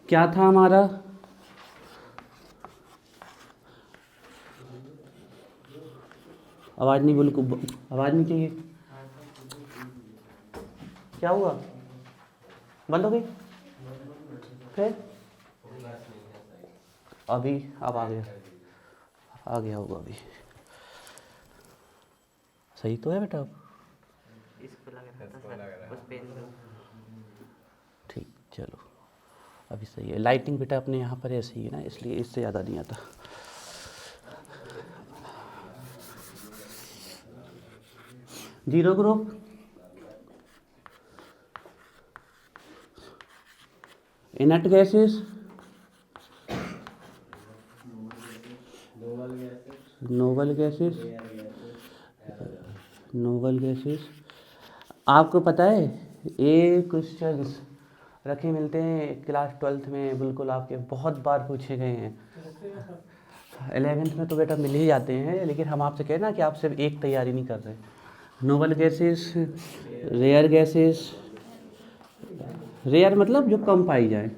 क्या था हमारा, आवाज़ नहीं, बिल्कुल आवाज़ नहीं चाहिए। क्या हुआ, बंद हो गई? फिर अभी अब आ गया होगा अभी। सही तो है बेटा? अब ठीक, चलो अभी सही है। लाइटिंग बेटा अपने यहाँ पर ऐसी है ना, इसलिए इससे ज़्यादा नहीं आता। Zero group, inert gases, noble gases. आपको पता है ये क्वेश्चंस रखे मिलते हैं क्लास 12th में, बिल्कुल आपके बहुत बार पूछे गए हैं। 11th में तो बेटा मिल ही जाते हैं, लेकिन हम आपसे कहें ना कि आप सिर्फ एक तैयारी नहीं कर रहे। Noble gases, rare gases, rare मतलब जो कम पाई जाए,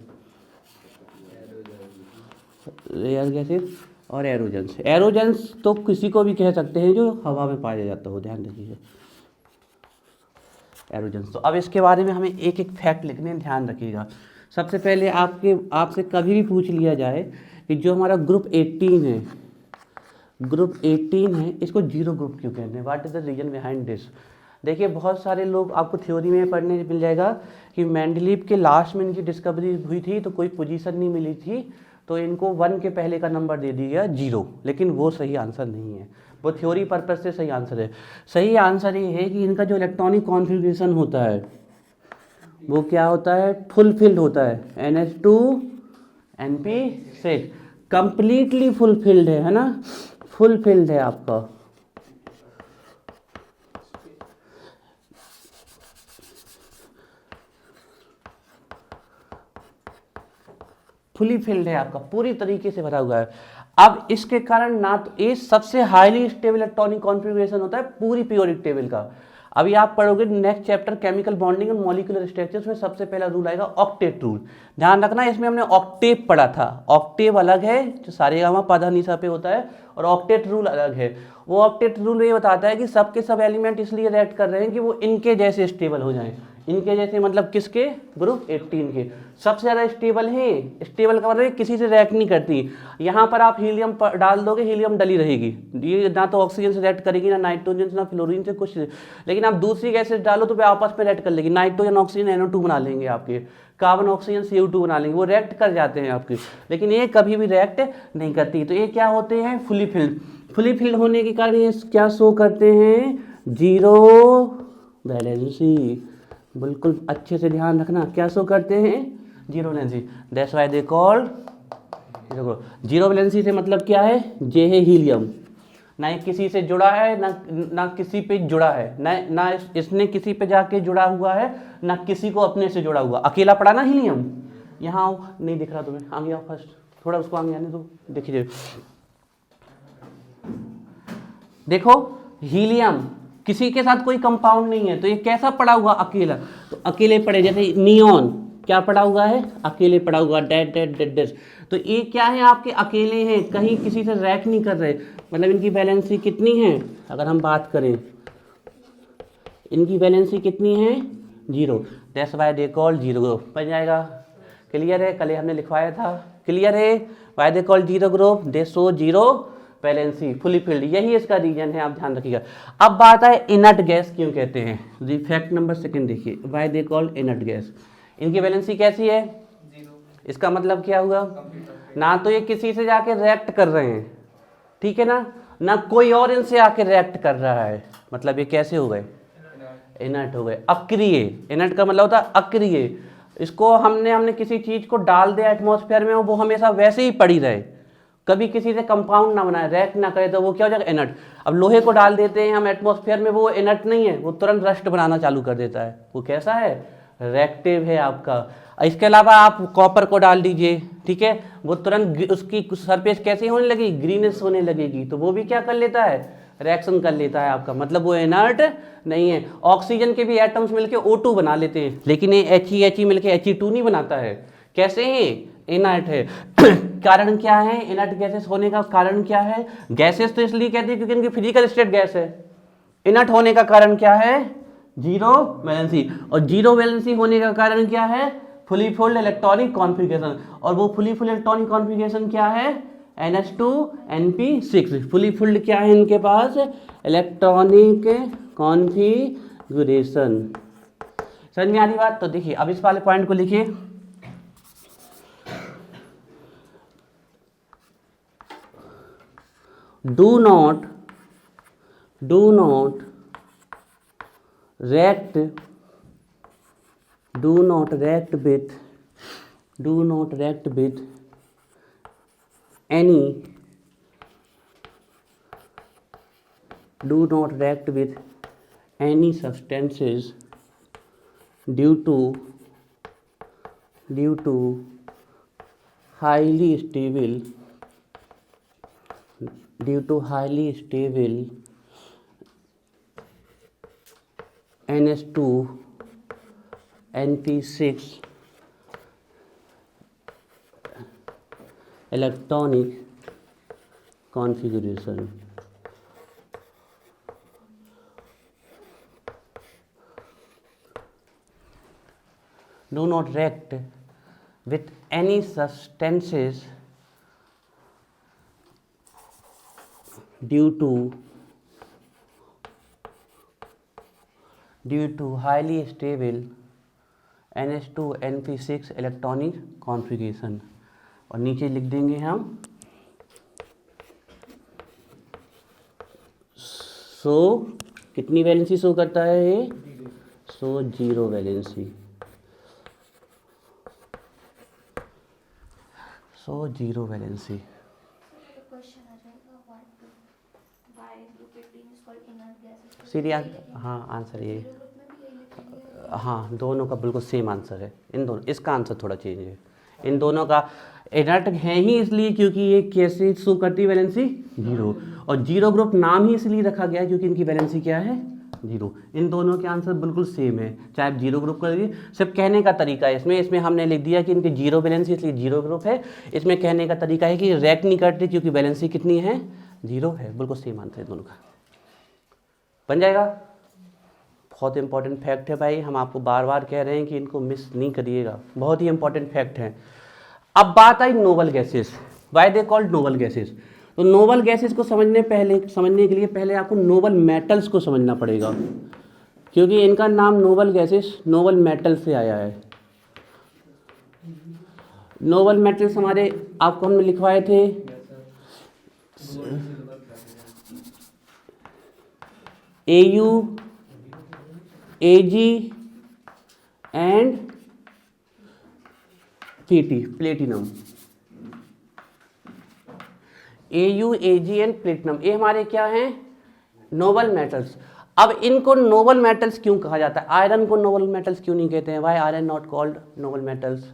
रेयर गैसेस और एरोजेंस। एरोजेंस तो किसी को भी कह सकते हैं जो हवा में पाया जाता हो, ध्यान रखिए एरोजेंस। तो अब इसके बारे में हमें एक एक फैक्ट लिखने, ध्यान रखिएगा। सबसे पहले आपसे कभी भी पूछ लिया जाए कि जो हमारा ग्रुप 18 है, इसको जीरो ग्रुप क्यों कहते हैं, what is the reason behind this. देखिए बहुत सारे लोग आपको थ्योरी में पढ़ने मिल जाएगा कि मेंडलीव के लास्ट में इनकी डिस्कवरी हुई थी तो कोई पोजीशन नहीं मिली थी, तो इनको 1 के पहले का नंबर दे दिया 0, लेकिन वो सही आंसर नहीं है, वो थ्योरी पर्पस से सही आंसर है। सही आंसर ये है कि इनका जो इलेक्ट्रॉनिक कॉन्फ़िगरेशन होता है वो क्या होता है, फुलफिल्ड होता है, NH2 NP6 कंप्लीटली फुलफिल्ड है ना, फुलफिल्ड है आपका। फुली फिल्ड है आपका, पूरी तरीके से भरा हुआ है। अब इसके कारण ना तो ये सबसे हाईली स्टेबल इलेक्ट्रॉनिक कॉन्फ़िगरेशन होता है पूरी पीरियोडिक टेबल का। अभी आप पढ़ोगे नेक्स्ट चैप्टर केमिकल बॉन्डिंग और मॉलिक्यूलर स्ट्रक्चर्स में सबसे पहला रूल आएगा ऑक्टेट रूल। ध्यान रखना इसमें हमने ऑक्टेव पढ़ा था, ऑक्टेव अलग है जो सारेगामा पाधा निसा पे होता है, और ऑक्टेट रूल अलग है। वो ऑक्टेट रूल ये बताता है कि सबके सब एलिमेंट इसलिए रिएक्ट कर रहे हैं कि वो इनके जैसे स्टेबल हो जाएं। इनके जैसे मतलब किसके, ग्रुप 18 के सबसे ज़्यादा स्टेबल है। स्टेबल का मतलब किसी से रिएक्ट नहीं करती। यहाँ पर आप हीलियम डाल दोगे, हीलियम डली रहेगी, ये ना तो ऑक्सीजन से रिएक्ट करेगी, ना नाइट्रोजन से, ना फ्लोरीन से, कुछ। लेकिन आप दूसरी गैसेज डालो तो वे आपस में रिएक्ट कर लेगी, नाइट्रोजन ऑक्सीजन NO2 बना लेंगे, आपके कार्बन ऑक्सीजन CO2 बना लेंगे, वो रिएक्ट कर जाते हैं आपके, लेकिन ये कभी भी रिएक्ट नहीं करती। तो ये क्या होते हैं, फुली फिल्ड। फुली फिल्ड होने के कारण ये क्या शो करते हैं, जीरो वैलेंसी। बिल्कुल अच्छे से ध्यान रखना, क्या शो करते हैं, zero valency. That's why they called zero valency. से मतलब क्या है, जे है हीलियम, ना ये किसी से जुड़ा है, ना किसी पे जुड़ा है, ना इसने किसी पे जाके जुड़ा हुआ है, ना किसी को अपने से जुड़ा हुआ, अकेला पड़ा ना हीलियम। यहाँ आओ, नहीं दिख रहा तुम्हें, आगे आओ फर्स्ट, थोड़ा उसको आगे आने दो, देखिए देखो हीलियम किसी के साथ कोई कंपाउंड नहीं है, तो ये कैसा पड़ा हुआ, अकेला। तो अकेले पड़े, जैसे नियॉन क्या पड़ा हुआ है, अकेले पड़ा हुआ, डेड डेड डेड डेड। तो ये क्या है, आपके अकेले हैं, कहीं किसी से रैक नहीं कर रहे, मतलब इनकी वैलेंसी कितनी है, अगर हम बात करें इनकी वैलेंसी कितनी है, 0। That's why they called zero group. बन जाएगा, क्लियर है, कल हमने लिखवाया था, क्लियर है। Why they called zero group, they show zero valency, fully filled, यही इसका रीजन है, आप ध्यान रखिएगा। अब बात है इनर्ट गैस क्यों कहते हैं, फैक्ट नंबर 2 देखिए, why they called inert gas. इनकी वैलेंसी कैसी है, 0। इसका मतलब क्या हुआ, ना तो ये किसी से जाके रिएक्ट कर रहे हैं, ठीक है ना कोई और इनसे आके रिएक्ट कर रहा है, मतलब ये कैसे हो गए, इनर्ट हो गए, अक्रिय। इनर्ट का मतलब होता है अक्रिय। इसको हमने किसी चीज को डाल दिया एटमॉस्फेयर में, वो हमेशा वैसे ही पड़ी रहे, कभी किसी से कंपाउंड ना बनाए, रिएक्ट ना करे, तो वो क्या हो जाएगा, इनर्ट। अब लोहे को डाल देते हैं हम एटमॉस्फेयर में, वो इनर्ट नहीं है, वो तुरंत रस्ट बनाना चालू कर देता है, वो कैसा है, रिएक्टिव है आपका। इसके अलावा आप कॉपर को डाल दीजिए, ठीक है, वो तुरंत उसकी सरफेस कैसी होने लगेगी, ग्रीनिश होने लगेगी, तो वो भी क्या कर लेता है, रिएक्शन कर लेता है आपका, मतलब वो इनर्ट नहीं है। ऑक्सीजन के भी एटम्स मिलके O2 बना लेते हैं, लेकिन ये He मिलके He2 नहीं बनाता है। कैसे है, इनर्ट है। कारण क्या है इनर्ट गैसेस होने का कारण क्या है? गैसेस तो इसलिए कहते हैं क्योंकि इनकी फिजिकल स्टेट गैस है। इनर्ट होने का कारण क्या है? Zero valency. और जीरो वैलेंसी होने का कारण क्या है? Fully fold electronic configuration. और वो फुली फोल्ड इलेक्ट्रॉनिक कॉन्फ़िगरेशन क्या है? NH2 NP6। फुली फोल्ड क्या है इनके पास? Electronic configuration. समझ में आ रही बात? तो देखिए अब इस वाले पॉइंट को लिखिए। Do not react with any substances due to highly stable NH2 NP6 electronic configuration. Do not react with any substances due to highly stable NH2 NP6 electronic configuration. और नीचे लिख देंगे हम सो कितनी वैलेंसी शो करता है ये? So zero valency. सीरियस हाँ आंसर ये हाँ दोनों का बिल्कुल सेम आंसर है। इन दोनों इसका आंसर थोड़ा चेंज है। इन दोनों का इनर्ट है ही इसलिए क्योंकि ये कैसे शो करती है वैलेंसी? जीरो। और जीरो ग्रुप नाम ही इसलिए रखा गया है क्योंकि इनकी वैलेंसी क्या है? जीरो। इन दोनों के आंसर बिल्कुल सेम है, चाहे आप जीरो ग्रुप कर दीजिए। सिर्फ कहने का तरीका है इसमें हमने लिख दिया कि इनकी जीरो वैलेंसी इसलिए जीरो ग्रुप है। इसमें कहने का तरीका है कि रिएक्ट नहीं करते क्योंकि वैलेंसी कितनी है? जीरो है। बिल्कुल सेम आंसर है दोनों का। बन जाएगा। बहुत इंपॉर्टेंट फैक्ट है भाई, हम आपको बार बार कह रहे हैं कि इनको मिस नहीं करिएगा, बहुत ही इंपॉर्टेंट फैक्ट है। अब बात आई noble gases. Why they called noble gases. तो नोबल गैसेस को समझने के लिए पहले आपको नोबल मेटल्स को समझना पड़ेगा, क्योंकि इनका नाम नोबल गैसेस नोबल मेटल से आया है। नोबल मेटल्स हमारे आपको हमने लिखवाए थे AU AG and PT platinum. AU AG and platinum ये हमारे क्या हैं? Noble metals. अब इनको नोबल मेटल्स क्यों कहा जाता है? आयरन को नोबल मेटल्स क्यों नहीं कहते हैं? Why iron not called noble metals?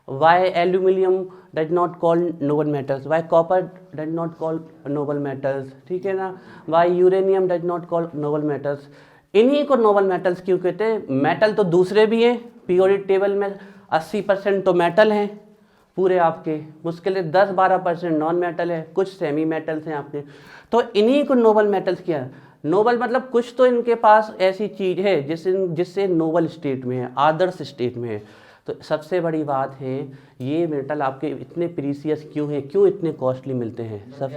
Why aluminium does not called noble metals? Why copper does not called noble metals? ठीक है ना। Why uranium does not called noble metals? इन्हीं को नोबल मेटल्स क्यों कहते हैं? मेटल तो दूसरे भी हैं, पीरियोडिक टेबल में 80% तो मेटल हैं पूरे आपके, मुश्किल 10-12% नॉन मेटल है, कुछ सेमी मेटल्स हैं आपके। तो इन्हीं को नोबल मेटल्स किया। नोबल मतलब कुछ तो इनके पास ऐसी चीज़ है जिससे नोबल स्टेट में है, आदर्श स्टेट में है। तो सबसे बड़ी बात है ये मेटल आपके इतने प्रीसियस क्यों हैं, क्यों इतने कॉस्टली मिलते हैं? सब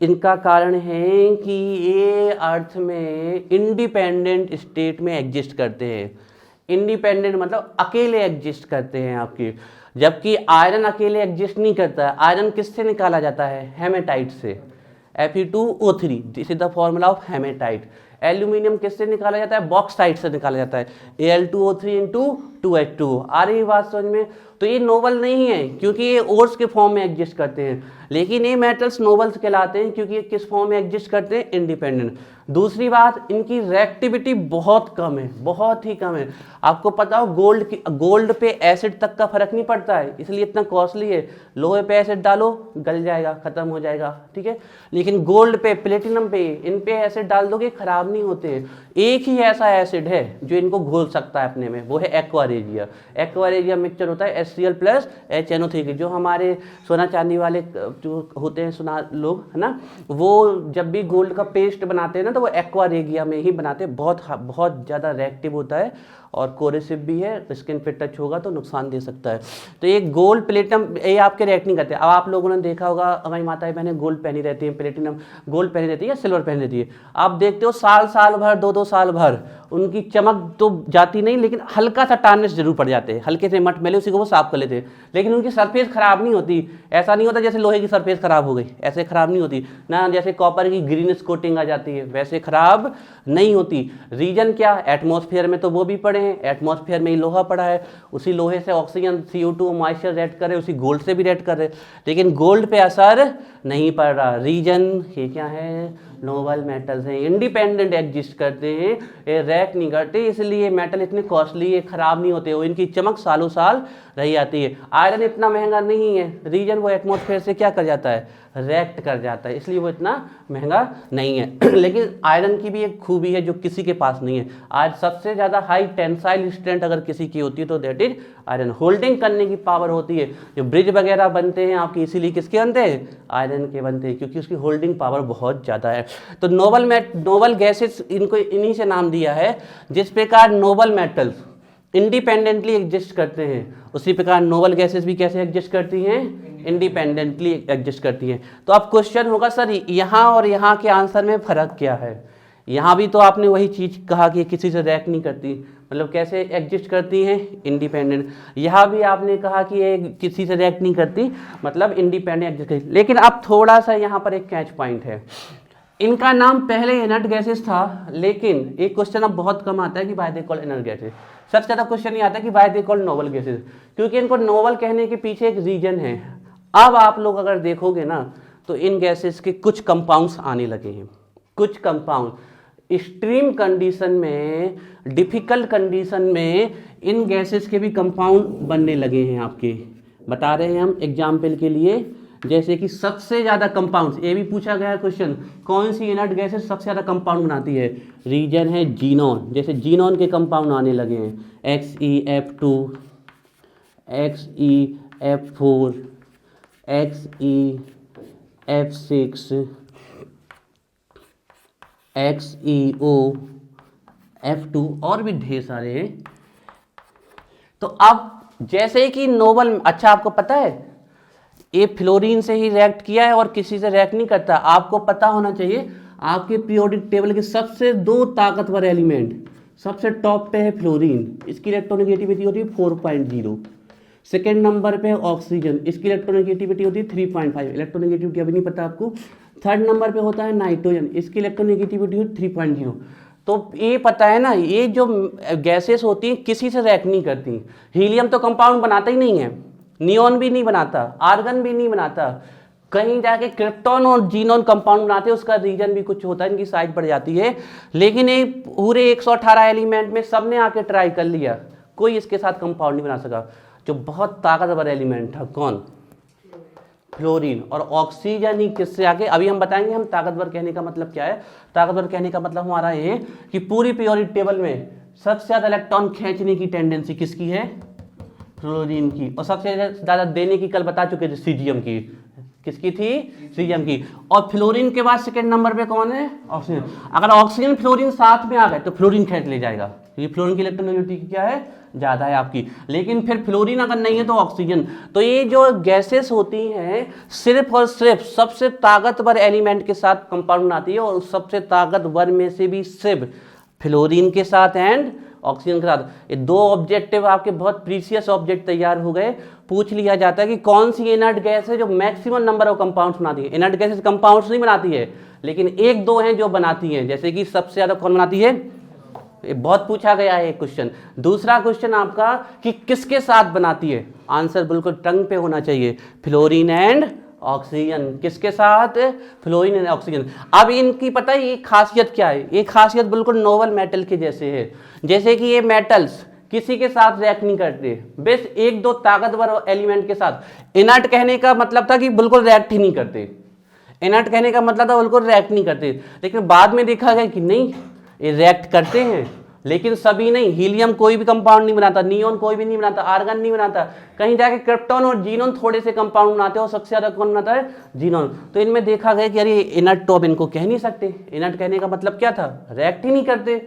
इनका कारण है कि ये अर्थ में इंडिपेंडेंट स्टेट में एग्जिस्ट करते हैं। इंडिपेंडेंट मतलब अकेले एग्जिस्ट करते हैं आपके, जबकि आयरन अकेले एग्जिस्ट नहीं करता है। आयरन किससे निकाला जाता है? हेमेटाइट से, Fe2O3, this is the formula of hematite. Aluminium किससे निकाला जाता है? बॉक्साइट से निकाला जाता है, Al2O3 × 2H2। आ रही बात समझ में? तो ये नोबल नहीं है क्योंकि ये ओर्स के फॉर्म में एग्जिस्ट करते हैं। लेकिन ये मेटल्स नोबल्स कहलाते हैं क्योंकि ये किस फॉर्म में एग्जिस्ट करते हैं, इंडिपेंडेंट। दूसरी बात, इनकी रिएक्टिविटी बहुत कम है, बहुत ही कम है। आपको पता हो गोल्ड पे एसिड तक का फर्क नहीं पड़ता है, इसलिए इतना कॉस्टली है। लोहे पे एसिड डालो गल जाएगा, खत्म हो जाएगा, ठीक है। लेकिन गोल्ड पे, प्लेटिनम पे, इन पे एसिड डाल दोगे खराब नहीं होते। एक ही ऐसा एसिड है जो इनको घोल सकता है अपने में, वो है aqua regia. Aqua regia mixture होता है HCl प्लस HNO3 जो हमारे सोना चांदी वाले जो होते हैं सोना लोग, है ना, वो जब भी गोल्ड का पेस्ट बनाते हैं ना तो वो एक्वा रेजिया में ही बनाते हैं। बहुत ज़्यादा रिएक्टिव होता है और कोरेसिव भी है, स्किन पे टच होगा तो नुकसान दे सकता है। तो ये गोल्ड प्लेटिनम ये आपके रिएक्ट नहीं करते। अब आप लोगों ने देखा होगा हमारी माताएं बहनें गोल्ड पहनी रहती हैं, प्लेटिनम गोल्ड पहनी रहती है या सिल्वर पहनी रहती है। आप देखते हो साल भर, 2-2 साल भर उनकी चमक तो जाती नहीं, लेकिन हल्का सा टार्निश जरूर पड़ जाते हैं, हल्के से मट मैले उसी को वो साफ कर लेते हैं, लेकिन उनकी सरफेस खराब नहीं होती। ऐसा नहीं होता जैसे लोहे की सरफेस खराब हो गई, ऐसे खराब नहीं होती ना। जैसे कॉपर की ग्रीनिश कोटिंग आ जाती है वैसे खराब नहीं होती। रीजन क्या, एटमॉस्फेयर में तो वो भी पड़े हैं, एटमॉस्फेयर में ही लोहा पड़ा है, उसी लोहे से ऑक्सीजन CO2 मॉइस्चर रेड कर रहे, उसी गोल्ड से भी रेड कर रहे, लेकिन गोल्ड पे असर नहीं पड़ रहा। रीजन ये क्या है, नोबल मेटल्स हैं, इंडिपेंडेंट एग्जिस्ट करते हैं, ये रैक नहीं करते, इसलिए मेटल इतने कॉस्टली है, खराब नहीं होते, वो इनकी चमक सालों साल रही आती है। आयरन इतना महंगा नहीं है, रीजन वो एटमॉस्फेयर से क्या कर जाता है, रिएक्ट कर जाता है, इसलिए वो इतना महंगा नहीं है। लेकिन आयरन की भी एक खूबी है जो किसी के पास नहीं है। आज सबसे ज़्यादा हाई टेंसाइल स्ट्रेंथ अगर किसी की होती है तो दैट इज आयरन। होल्डिंग करने की पावर होती है। जो ब्रिज वगैरह बनते हैं आपकी, इसीलिए किसके बनते हैं, आयरन के बनते हैं, क्योंकि उसकी होल्डिंग पावर बहुत ज़्यादा है। तो नोबल गैसेस इनको इन्हीं से नाम दिया है। जिस प्रकार नोबल मेटल्स इंडिपेंडेंटली एग्जिस्ट करते हैं, उसी प्रकार नोबल गैसेस भी कैसे एग्जिस्ट करती हैं, इंडिपेंडेंटली एग्जिस्ट करती हैं। तो अब क्वेश्चन होगा सर यहाँ और यहाँ के आंसर में फ़र्क क्या है। यहाँ भी तो आपने वही चीज़ कहा कि किसी से रिएक्ट नहीं करती, मतलब कैसे एग्जिस्ट करती हैं, इंडिपेंडेंट। यहाँ भी आपने कहा कि ये किसी से रिएक्ट नहीं करती, मतलब इंडिपेंडेंट एग्जिस्ट करती। लेकिन अब थोड़ा सा यहाँ पर एक कैच पॉइंट है। इनका नाम पहले इनर्ट गैसेस था, लेकिन एक क्वेश्चन अब बहुत कम आता है कि why they called inert gases. सबसे ज़्यादा क्वेश्चन नहीं आता कि why they called noble gases, क्योंकि इनको नोबल कहने के पीछे एक रीजन है। अब आप लोग अगर देखोगे ना तो इन गैसेस के कुछ कंपाउंड्स आने लगे हैं, कुछ कंपाउंड एक्सट्रीम कंडीशन में, डिफिकल्ट कंडीशन में इन गैसेस के भी कंपाउंड बनने लगे हैं। आपके बता रहे हैं हम एग्जाम्पल के लिए, जैसे कि सबसे ज़्यादा कंपाउंड्स, ये भी पूछा गया है क्वेश्चन, कौन सी इनर्ट गैसेस सबसे ज़्यादा कंपाउंड बनाती है, रीजन है जीनॉन। जैसे जीनॉन के कंपाउंड आने लगे हैं, XeF2, XeF4, XeF6, XeOF2 और भी ढेर सारे हैं। तो अब जैसे कि नोबल, अच्छा आपको पता है ये फ्लोरीन से ही रिएक्ट किया है और किसी से रिएक्ट नहीं करता। आपको पता होना चाहिए आपके पीरियोडिक टेबल के सबसे 2 ताकतवर एलिमेंट, सबसे टॉप पे है फ्लोरीन, इसकी इलेक्ट्रोनेगेटिविटी होती है 4.0। सेकेंड नंबर पे है ऑक्सीजन, इसकी इलेक्ट्रोनेगेटिविटी होती है 3.5, इलेक्ट्रोनेगेटिविटी अभी नहीं पता आपको। थर्ड नंबर पे होता है नाइट्रोजन, इसकी इलेक्ट्रोनेगेटिविटी होती है 3.0। तो ये पता है ना, ये जो गैसेस होती हैं किसी से रिएक्ट नहीं करती। हीलियम तो कंपाउंड बनाता ही नहीं है, नियॉन भी नहीं बनाता, आर्गन भी नहीं बनाता, कहीं जाके क्रिप्टॉन और जीनॉन कंपाउंड बनाते हैं, उसका रीजन भी कुछ होता है, इनकी साइज बढ़ जाती है। लेकिन ये पूरे 118 एलिमेंट में सबने आके ट्राई कर लिया, कोई इसके साथ कंपाउंड नहीं बना सका। जो बहुत ताकतवर एलिमेंट था कौन, फ्लोरीन। और ऑक्सीजन ही किससे आके, अभी हम बताएंगे हम ताकतवर कहने का मतलब क्या है। ताकतवर कहने का मतलब हमारा ये कि पूरी पीरियोडिक टेबल में सबसे ज्यादा इलेक्ट्रॉन खींचने की टेंडेंसी किसकी है, फ्लोरीन की। और सबसे ज्यादा देने की कल बता चुके थे सीजियम की, किसकी थी, सीजियम की। और फ्लोरीन के बाद सेकंड नंबर पे कौन है, ऑक्सीजन। अगर ऑक्सीजन फ्लोरीन साथ में आ गए तो फ्लोरीन खींच ले जाएगा, क्योंकि फ्लोरीन की इलेक्ट्रोनेगेटिविटी क्या है, ज़्यादा है आपकी। लेकिन फिर फ्लोरीन अगर नहीं है तो ऑक्सीजन। तो ये जो गैसेस होती हैं सिर्फ और सिर्फ सबसे ताकतवर एलिमेंट के साथ कंपाउंड बनाती है, और सबसे ताकतवर में से भी सिर्फ फ्लोरीन के साथ एंड ऑक्सीजन के साथ। ये 2 ऑब्जेक्टिव आपके बहुत प्रीसियस ऑब्जेक्ट तैयार हो गए। पूछ लिया जाता है कि कौन सी इनर्ट गैस है जो मैक्सिमम नंबर ऑफ कंपाउंड्स बनाती है। इनर्ट गैसेस कंपाउंड्स नहीं बनाती है, लेकिन 1-2 हैं जो बनाती हैं। जैसे कि सबसे ज़्यादा कौन बनाती है, ये बहुत पूछा गया है क्वेश्चन। दूसरा क्वेश्चन आपका कि किसके साथ बनाती है, आंसर बिल्कुल टंग पे होना चाहिए, फ्लोरीन एंड ऑक्सीजन, किसके साथ? Fluorine and oxygen. अब इनकी पता है ये खासियत क्या है? ये खासियत बिल्कुल नोबल मेटल के जैसे है, जैसे कि ये मेटल्स किसी के साथ रिएक्ट नहीं करते, बस एक दो ताकतवर एलिमेंट के साथ। इनर्ट कहने का मतलब था कि बिल्कुल रिएक्ट ही नहीं करते, इनर्ट कहने का मतलब था बिल्कुल रिएक्ट नहीं करते, लेकिन बाद में देखा गया कि नहीं ये रिएक्ट करते हैं, लेकिन सभी नहीं। हीलियम कोई भी कंपाउंड नहीं बनाता, नियोन कोई भी नहीं बनाता, आर्गन नहीं बनाता, कहीं जाके क्रिप्टॉन और जीनोन थोड़े से कंपाउंड बनाते हैं, और सबसे ज्यादा कौन बनाता है? जीनोन। तो इनमें देखा गया कि अरे इनर्ट तो अब इनको कह नहीं सकते, इनर्ट कहने का मतलब क्या था? रिएक्ट ही नहीं करते।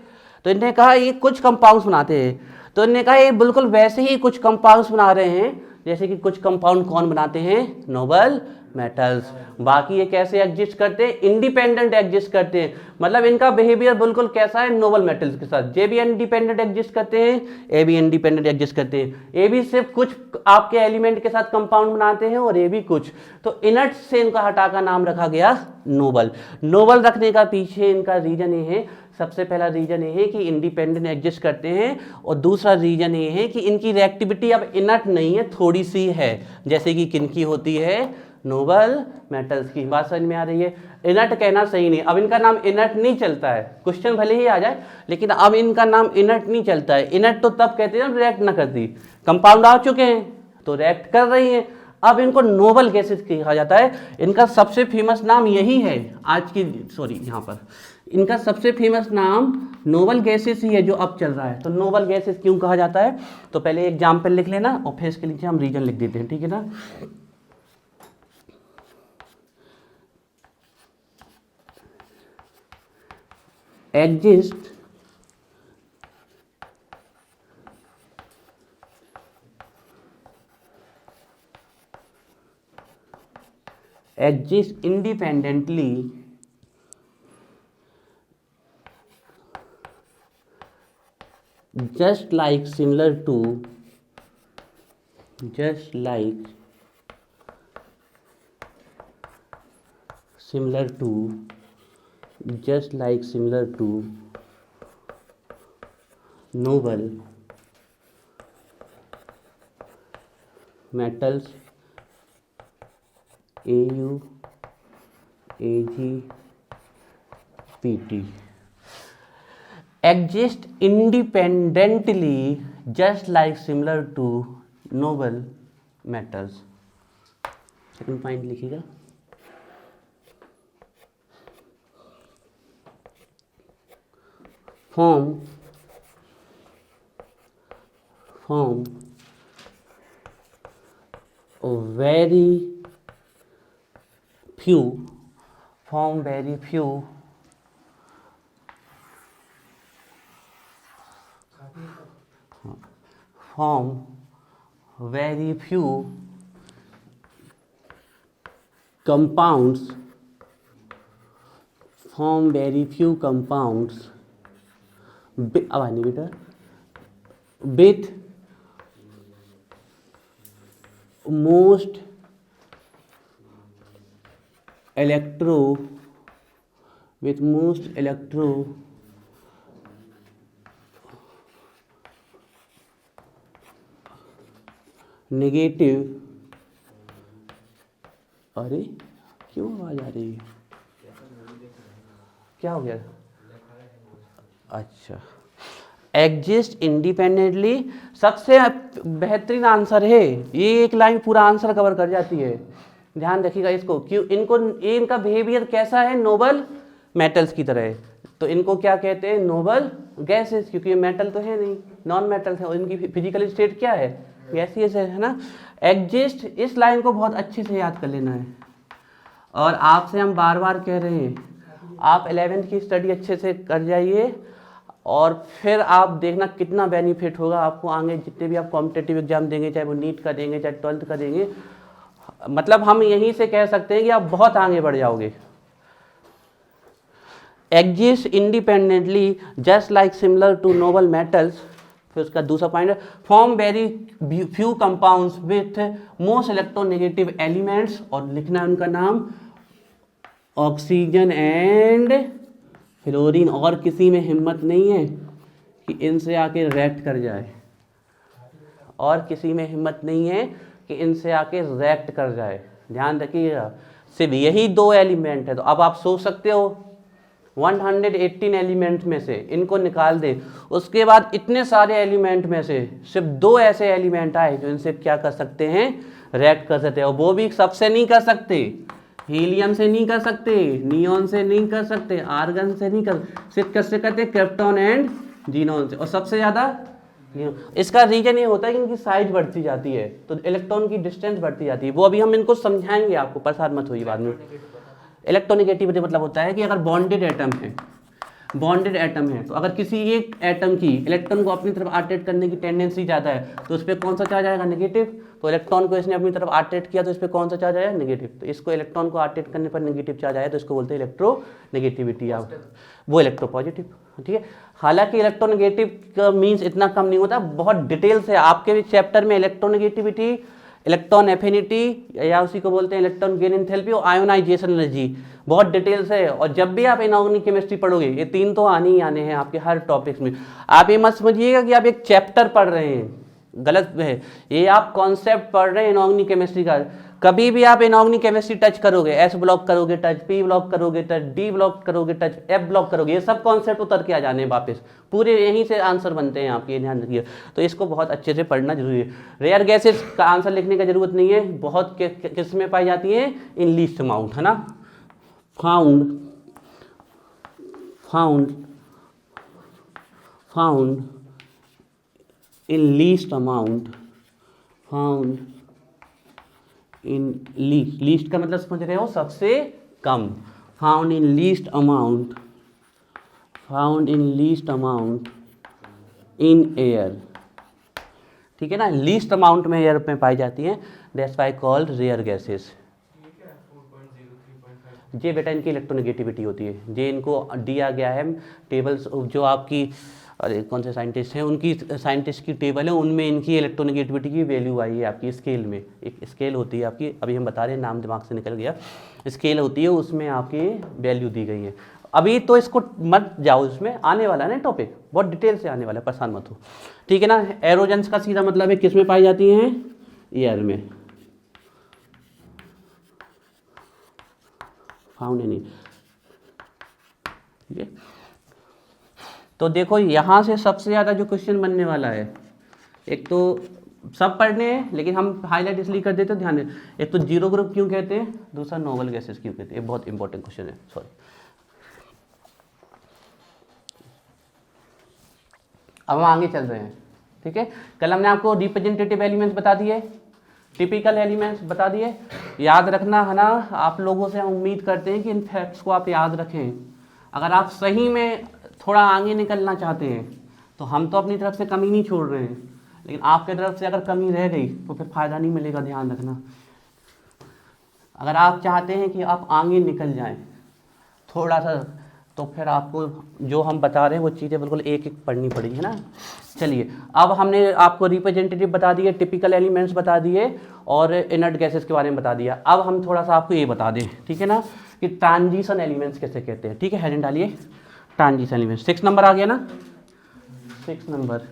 तो इन्होंने कहा ये कुछ कंपाउंड्स बनाते हैं, तो इन्होंने कहा ये बिल्कुल वैसे ही कुछ कंपाउंड्स बना रहे हैं जैसे कि कुछ कंपाउंड कौन बनाते हैं? Noble metals. बाकी ये कैसे एग्जिस्ट करते हैं? इंडिपेंडेंट एग्जिस्ट करते हैं, मतलब इनका बिहेवियर बिल्कुल कैसा है? नोबल मेटल्स के साथ। जे भी इंडिपेंडेंट एग्जिस्ट करते हैं, ए भी इंडिपेंडेंट एग्जिस्ट करते हैं। ए भी सिर्फ कुछ आपके एलिमेंट के साथ कंपाउंड बनाते हैं और ए भी कुछ। तो इनर्ट से इनका हटाकर नाम रखा गया नोबल। नोबल रखने का पीछे इनका रीजन ये है, सबसे पहला रीजन ये है कि इंडिपेंडेंट एग्जिस्ट करते हैं, और दूसरा रीजन ये है कि इनकी रिएक्टिविटी अब इनर्ट नहीं है, थोड़ी सी है, जैसे कि किनकी होती है? नोबल मेटल्स की। बात समझ में आ रही है? इनर्ट कहना सही नहीं, अब इनका नाम इनर्ट नहीं चलता है, क्वेश्चन भले ही आ जाए लेकिन अब इनका नाम इनर्ट नहीं चलता है। इनर्ट तो तब कहते हैं जब रिएक्ट ना करती, कंपाउंड आ चुके हैं तो रिएक्ट कर रही हैं, अब इनको नोबल गैसेस कहा जाता है। इनका सबसे फेमस नाम यही है आज की, सॉरी यहाँ पर इनका सबसे फेमस नाम नोबल गैसेस ही है जो अब चल रहा है। तो नोबल गैसेस क्यों कहा जाता है? तो पहले एग्जाम्पल लिख लेना और फिर इसके नीचे हम रीजन लिख देते हैं, ठीक है ना? exist independently just like similar to noble metals AU AG PT exist independently just like similar to noble metals। Second point लिखिएगा, form very few compounds अब आने बेटा with most electro negative, अरे क्यों आवाज आ रही है? क्या हो गया? अच्छा, एग्जिस्ट इंडिपेंडेंटली सबसे बेहतरीन आंसर है ये, एक लाइन पूरा आंसर कवर कर जाती है। ध्यान रखिएगा इसको, क्यों इनका बिहेवियर कैसा है? नोबल मेटल्स की तरह है। तो इनको क्या कहते हैं? नोबल गैसेस, क्योंकि ये मेटल तो है नहीं, नॉन मेटल है, और इनकी फिजिकल स्टेट क्या है? गैसियस है ना। एग्जिस्ट, इस लाइन को बहुत अच्छे से याद कर लेना है, और आपसे हम बार बार कह रहे हैं आप 11th की स्टडी अच्छे से कर जाइए, और फिर आप देखना कितना बेनिफिट होगा आपको आगे, जितने भी आप कॉम्पिटिटिव एग्जाम देंगे, चाहे वो नीट का देंगे चाहे 12th का देंगे। मतलब हम यहीं से कह सकते हैं कि आप बहुत आगे बढ़ जाओगे। Exist independently just like similar to noble metals. फिर उसका दूसरा पॉइंट है form very few compounds with most electronegative elements, और लिखना है उनका नाम ऑक्सीजन एंड फ्लोरीन। और किसी में हिम्मत नहीं है कि इनसे आके रिएक्ट कर जाए, और किसी में हिम्मत नहीं है कि इनसे आके रिएक्ट कर जाए। ध्यान रखिएगा, सिर्फ यही 2 एलिमेंट है। तो अब आप सोच सकते हो 118 एलिमेंट में से इनको निकाल दे, उसके बाद इतने सारे एलिमेंट में से सिर्फ 2 ऐसे एलिमेंट आए जो इनसे क्या कर सकते हैं, रिएक्ट कर सकते हैं, और वो भी सबसे नहीं कर सकते, हीलियम से नहीं कर सकते, नियॉन से नहीं कर सकते, आर्गन से नहीं कर, सिर्फ किससे करते, क्रिप्टॉन एंड जीनॉन से। और सबसे ज़्यादा इसका रीजन ये होता है कि इनकी साइज बढ़ती जाती है, तो इलेक्ट्रॉन की डिस्टेंस बढ़ती जाती है। वो अभी हम इनको समझाएंगे आपको, परेशान मत होइए बाद में। इलेक्ट्रोनेगेटिविटी मतलब होता है कि अगर बॉन्डेड एटम है, बॉन्डेड एटम है, तो अगर किसी एक एटम की इलेक्ट्रॉन को अपनी तरफ अट्रैक्ट करने की टेंडेंसी ज़्यादा है, तो उस पर कौन सा चार्ज आएगा, नेगेटिव। तो इलेक्ट्रॉन को इसने अपनी तरफ अट्रैक्ट किया तो इस पर कौन सा चार्ज आया, नेगेटिव। तो इसको इलेक्ट्रॉन को अट्रैक्ट करने पर नेगेटिव चार्ज आया तो इसको बोलते हैं इलेक्ट्रोनेगेटिविटी, आप वो इलेक्ट्रोपॉजिटिव। ठीक है, हालांकि इलेक्ट्रोनेगेटिव का मीन्स इतना कम नहीं होता, बहुत डिटेल से आपके भी चैप्टर में इलेक्ट्रोनेगेटिविटी, इलेक्ट्रॉन एफिनिटी या उसी को बोलते हैं इलेक्ट्रॉन गेन एंथैल्पी और आयोनाइजेशन एनर्जी, बहुत डिटेल से है। और जब भी आप इनऑर्गेनिक केमिस्ट्री पढ़ोगे, ये 3 तो आने ही आने हैं आपके हर टॉपिक्स में। आप ये मत समझिएगा कि आप एक चैप्टर पढ़ रहे हैं, गलत है, ये आप कॉन्सेप्ट पढ़ रहे हैं इनऑर्गेनिक केमिस्ट्री का। कभी भी आप इनऑर्गेनिक केमिस्ट्री टच करोगे, एस ब्लॉक करोगे टच, पी ब्लॉक करोगे टच, डी ब्लॉक करोगे टच, एफ ब्लॉक करोगे, ये सब कॉन्सेप्ट उतर के आ जाने हैं वापस, पूरे यहीं से आंसर बनते हैं आपके, ध्यान रखिए। तो इसको बहुत अच्छे से पढ़ना जरूरी है। रेयर गैसेस का आंसर लिखने का जरूरत नहीं है, बहुत किस में पाई जाती है, इन लीस्ट अमाउंट, है ना, found found found in least amount, found in least, least का मतलब समझ रहे हो, सबसे कम, found in least amount, found in least amount in air. ठीक है ना, लीस्ट अमाउंट में एयर में पाई जाती हैं, that's why called rare gases. ये बेटा इनकी इलेक्ट्रोनेगेटिविटी होती है, ये इनको दिया गया है टेबल्स, जो आपकी अरे कौन से साइंटिस्ट हैं उनकी साइंटिस्ट की टेबल है, उनमें इनकी इलेक्ट्रोनेगेटिविटी की वैल्यू आई है आपकी स्केल में। एक स्केल होती है आपकी, अभी हम बता रहे हैं, नाम दिमाग से निकल गया, स्केल होती है, उसमें आपकी वैल्यू दी गई है। अभी तो इसको मत जाओ, इसमें आने वाला है ना टॉपिक, बहुत डिटेल से आने वाला है, परेशान मत हो। ठीक है ना, एरोजेंस का सीधा मतलब है किस में पाई जाती हैं, एयर में, फाउंड इन। ठीक है, तो देखो यहाँ से सबसे ज़्यादा जो क्वेश्चन बनने वाला है, एक तो सब पढ़ने हैं लेकिन हम हाईलाइट इसलिए कर देते हैं, ध्यान दें। एक तो जीरो ग्रुप क्यों कहते हैं, दूसरा नोबल गैसेस क्यों कहते हैं, ये बहुत इंपॉर्टेंट क्वेश्चन है, सॉरी। अब हम आगे चल रहे हैं। ठीक है, कल हमने आपको रिप्रेजेंटेटिव एलिमेंट्स बता दिए, टिपिकल एलिमेंट्स बता दिए, याद रखना है ना। आप लोगों से हम उम्मीद करते हैं कि इन फैक्ट्स को आप याद रखें। अगर आप सही में थोड़ा आगे निकलना चाहते हैं तो हम तो अपनी तरफ से कमी नहीं छोड़ रहे हैं, लेकिन आपके तरफ से अगर कमी रह गई तो फिर फ़ायदा नहीं मिलेगा, ध्यान रखना। अगर आप चाहते हैं कि आप आगे निकल जाएं थोड़ा सा, तो फिर आपको जो हम बता रहे हैं वो चीज़ें बिल्कुल एक एक पढ़नी पड़ेगी, है ना। चलिए, अब हमने आपको रिप्रेजेंटेटिव बता दिए, टिपिकल एलिमेंट्स बता दिए और इनर्ट गैसेस के बारे में बता दिया। अब हम थोड़ा सा आपको ये बता दें, ठीक है ना, कि ट्रांजिशन एलिमेंट्स कैसे कहते हैं। ठीक है, हेडिंग डालिए, ट्रांजिशन एलिमेंट्स। 6 नंबर आ गया ना, 6 नंबर।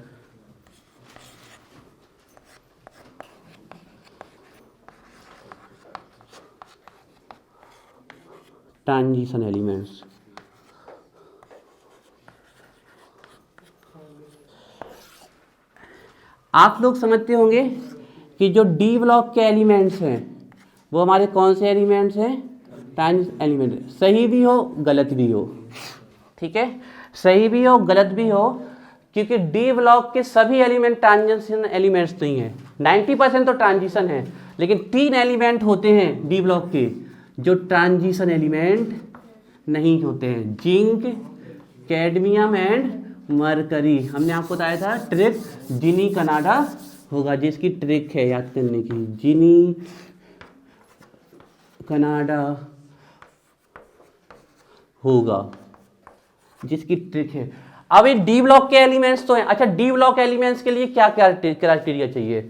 ट्रांजिशन एलिमेंट्स, आप लोग समझते होंगे कि जो डी ब्लॉक के एलिमेंट्स हैं वो हमारे कौन से एलिमेंट्स हैं, ट्रांजिशन एलिमेंट। सही भी हो गलत भी हो, ठीक है, सही भी हो गलत भी हो, क्योंकि डी ब्लॉक के सभी एलिमेंट ट्रांजिशन एलिमेंट्स नहीं है। 90% तो ट्रांजिशन है, लेकिन 3 एलिमेंट होते हैं डी ब्लॉक के जो ट्रांजिशन एलिमेंट नहीं होते हैं, जिंक, कैडमियम एंड मरकरी। हमने आपको बताया था ट्रिक जिनी कनाडा होगा, जिसकी ट्रिक है याद करने की, जिनी कनाडा होगा, जिसकी ट्रिक है। अब ये डी ब्लॉक के एलिमेंट्स तो हैं। अच्छा, डी ब्लॉक एलिमेंट्स के लिए क्या क्या क्राइटेरिया चाहिए,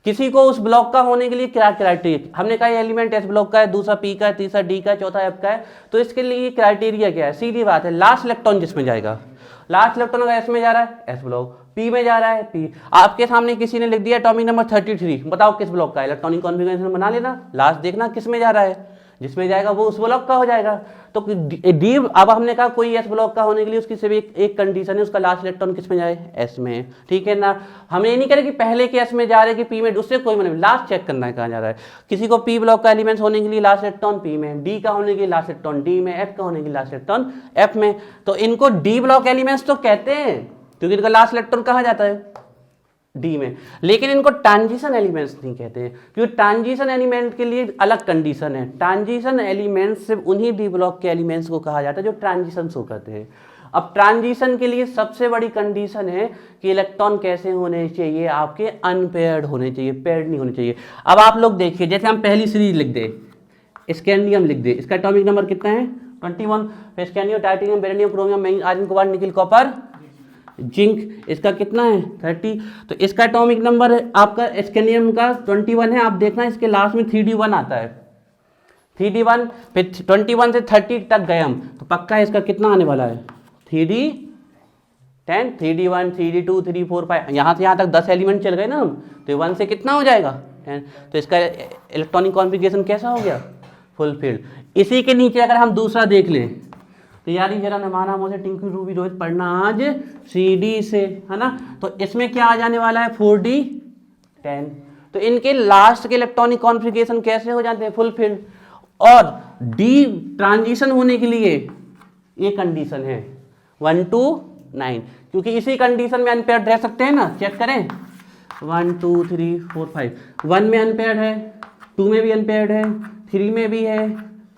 किसी को उस ब्लॉक का होने के लिए क्या क्राइटेरिया। हमने कहा एलिमेंट एस ब्लॉक का है, दूसरा पी का है, तीसरा डी का है, चौथा एफ का है, तो इसके लिए क्राइटेरिया क्या है, सीधी बात है, लास्ट इलेक्ट्रॉन जिसमें जाएगा, लास्ट इलेक्ट्रॉन अगर एस में जा रहा है एस ब्लॉक, पी में जा रहा है पी। आपके सामने किसी ने लिख दिया एटॉमिक नंबर 33, बताओ किस ब्लॉक का? इलेक्ट्रॉनिक कॉन्फ़िगरेशन बना लेना, लास्ट देखना किस में जा रहा है, जिसमें जाएगा वो उस ब्लॉक का हो जाएगा। तो डी, अब हमने कहा कोई एस ब्लॉक का होने के लिए उसकी सिर्फ एक कंडीशन है, उसका लास्ट इलेक्ट्रॉन किस में जाए? एस में, ठीक है ना। हमें ये नहीं करें कि पहले के एस में जा रहे कि पी में, उससे कोई मतलब, लास्ट चेक करना है कहाँ जा रहा है। किसी को पी ब्लॉक का एलिमेंट्स होने के लिए लास्ट इलेक्ट्रॉन पी में, डी का होने के लिए लास्ट इलेक्ट्रॉन डी में, एफ का होने के लिए लास्ट इलेक्ट्रॉन एफ में। तो इनको डी ब्लॉक एलिमेंट्स तो कहते हैं क्योंकि इनका लास्ट इलेक्ट्रॉन कहाँ जाता है? डी में। लेकिन इनको ट्रांजिशन एलिमेंट्स नहीं कहते हैं क्योंकि ट्रांजिशन एलिमेंट के लिए अलग कंडीशन है। ट्रांजिशन एलिमेंट्स सिर्फ उन्हीं डी ब्लॉक के एलिमेंट्स को कहा जाता है जो ट्रांजिशन शो करते हैं। अब ट्रांजिशन के लिए सबसे बड़ी कंडीशन है कि इलेक्ट्रॉन कैसे होने चाहिए? आपके अनपेयर्ड होने चाहिए, पेयर्ड नहीं होने चाहिए। अब आप लोग देखिए, जैसे हम पहली सीरीज लिख दे, स्कैंडियम लिख दे, इसका एटॉमिक नंबर कितना है? 21। फिर scandium, titanium, beryllium, chromium, manganese, iron, cobalt, निकल, कॉपर, जिंक, इसका कितना है? 30। तो इसका एटॉमिक नंबर आपका स्कैंडियम का 21 है। आप देखना इसके लास्ट में 3d1 आता है, 3d1, फिर 21 से 30 तक गए हम, तो पक्का इसका कितना आने वाला है? 3d10, 3d1, 3d2, 3, 4, 5, यहाँ से यहाँ तक 10 एलिमेंट चल गए ना हम, तो 1 से कितना हो जाएगा? 10। तो इसका इलेक्ट्रॉनिक कॉन्फ़िगरेशन कैसा हो गया? फुलफिल्ड। इसी के नीचे अगर हम दूसरा देख लें, तो यार जरा नमाना मुझे टिंकू रूबी रोहित पढ़ना आज CD से, है ना। तो इसमें क्या आ जाने वाला है? 4d10। तो इनके लास्ट के इलेक्ट्रॉनिक कॉन्फ़िगरेशन कैसे हो जाते हैं? फुलफिल्ड। और डी ट्रांजिशन होने के लिए ये कंडीशन है 1 to 9, क्योंकि इसी कंडीशन में अनपेयर्ड रह सकते हैं ना। चेक करें, 1 2 3 4 5, 1 में अनपेयर्ड है, 2 में भी अनपेयर्ड है, 3 में भी है,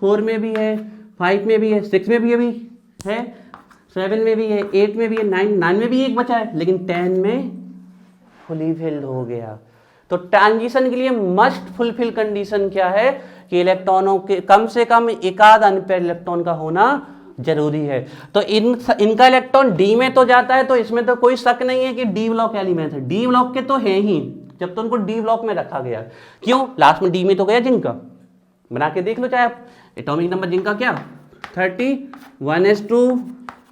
4 में भी है, 5 में भी है, 6 में भी है, 7 में भी है, 8 में भी है, 9 में भी एक बचा है, लेकिन 10 में फुली फिल्ड हो गया। तो ट्रांजिशन के लिए मस्ट फुलफिल कंडीशन क्या है कि इलेक्ट्रॉनों के कम से कम एकाध अनपेयर्ड इलेक्ट्रॉन का होना जरूरी है। तो इनका इलेक्ट्रॉन डी में तो जाता है, तो इसमें तो कोई शक नहीं है कि डी ब्लॉक एलिमेंट है। डी ब्लॉक के तो है ही, जब तो उनको डी ब्लॉक में रखा गया। क्यों? लास्ट में डी में तो गया जिंक का, बना के देख लो चाहे आप। एटॉमिक नंबर जिंक का क्या? 30, 1s2,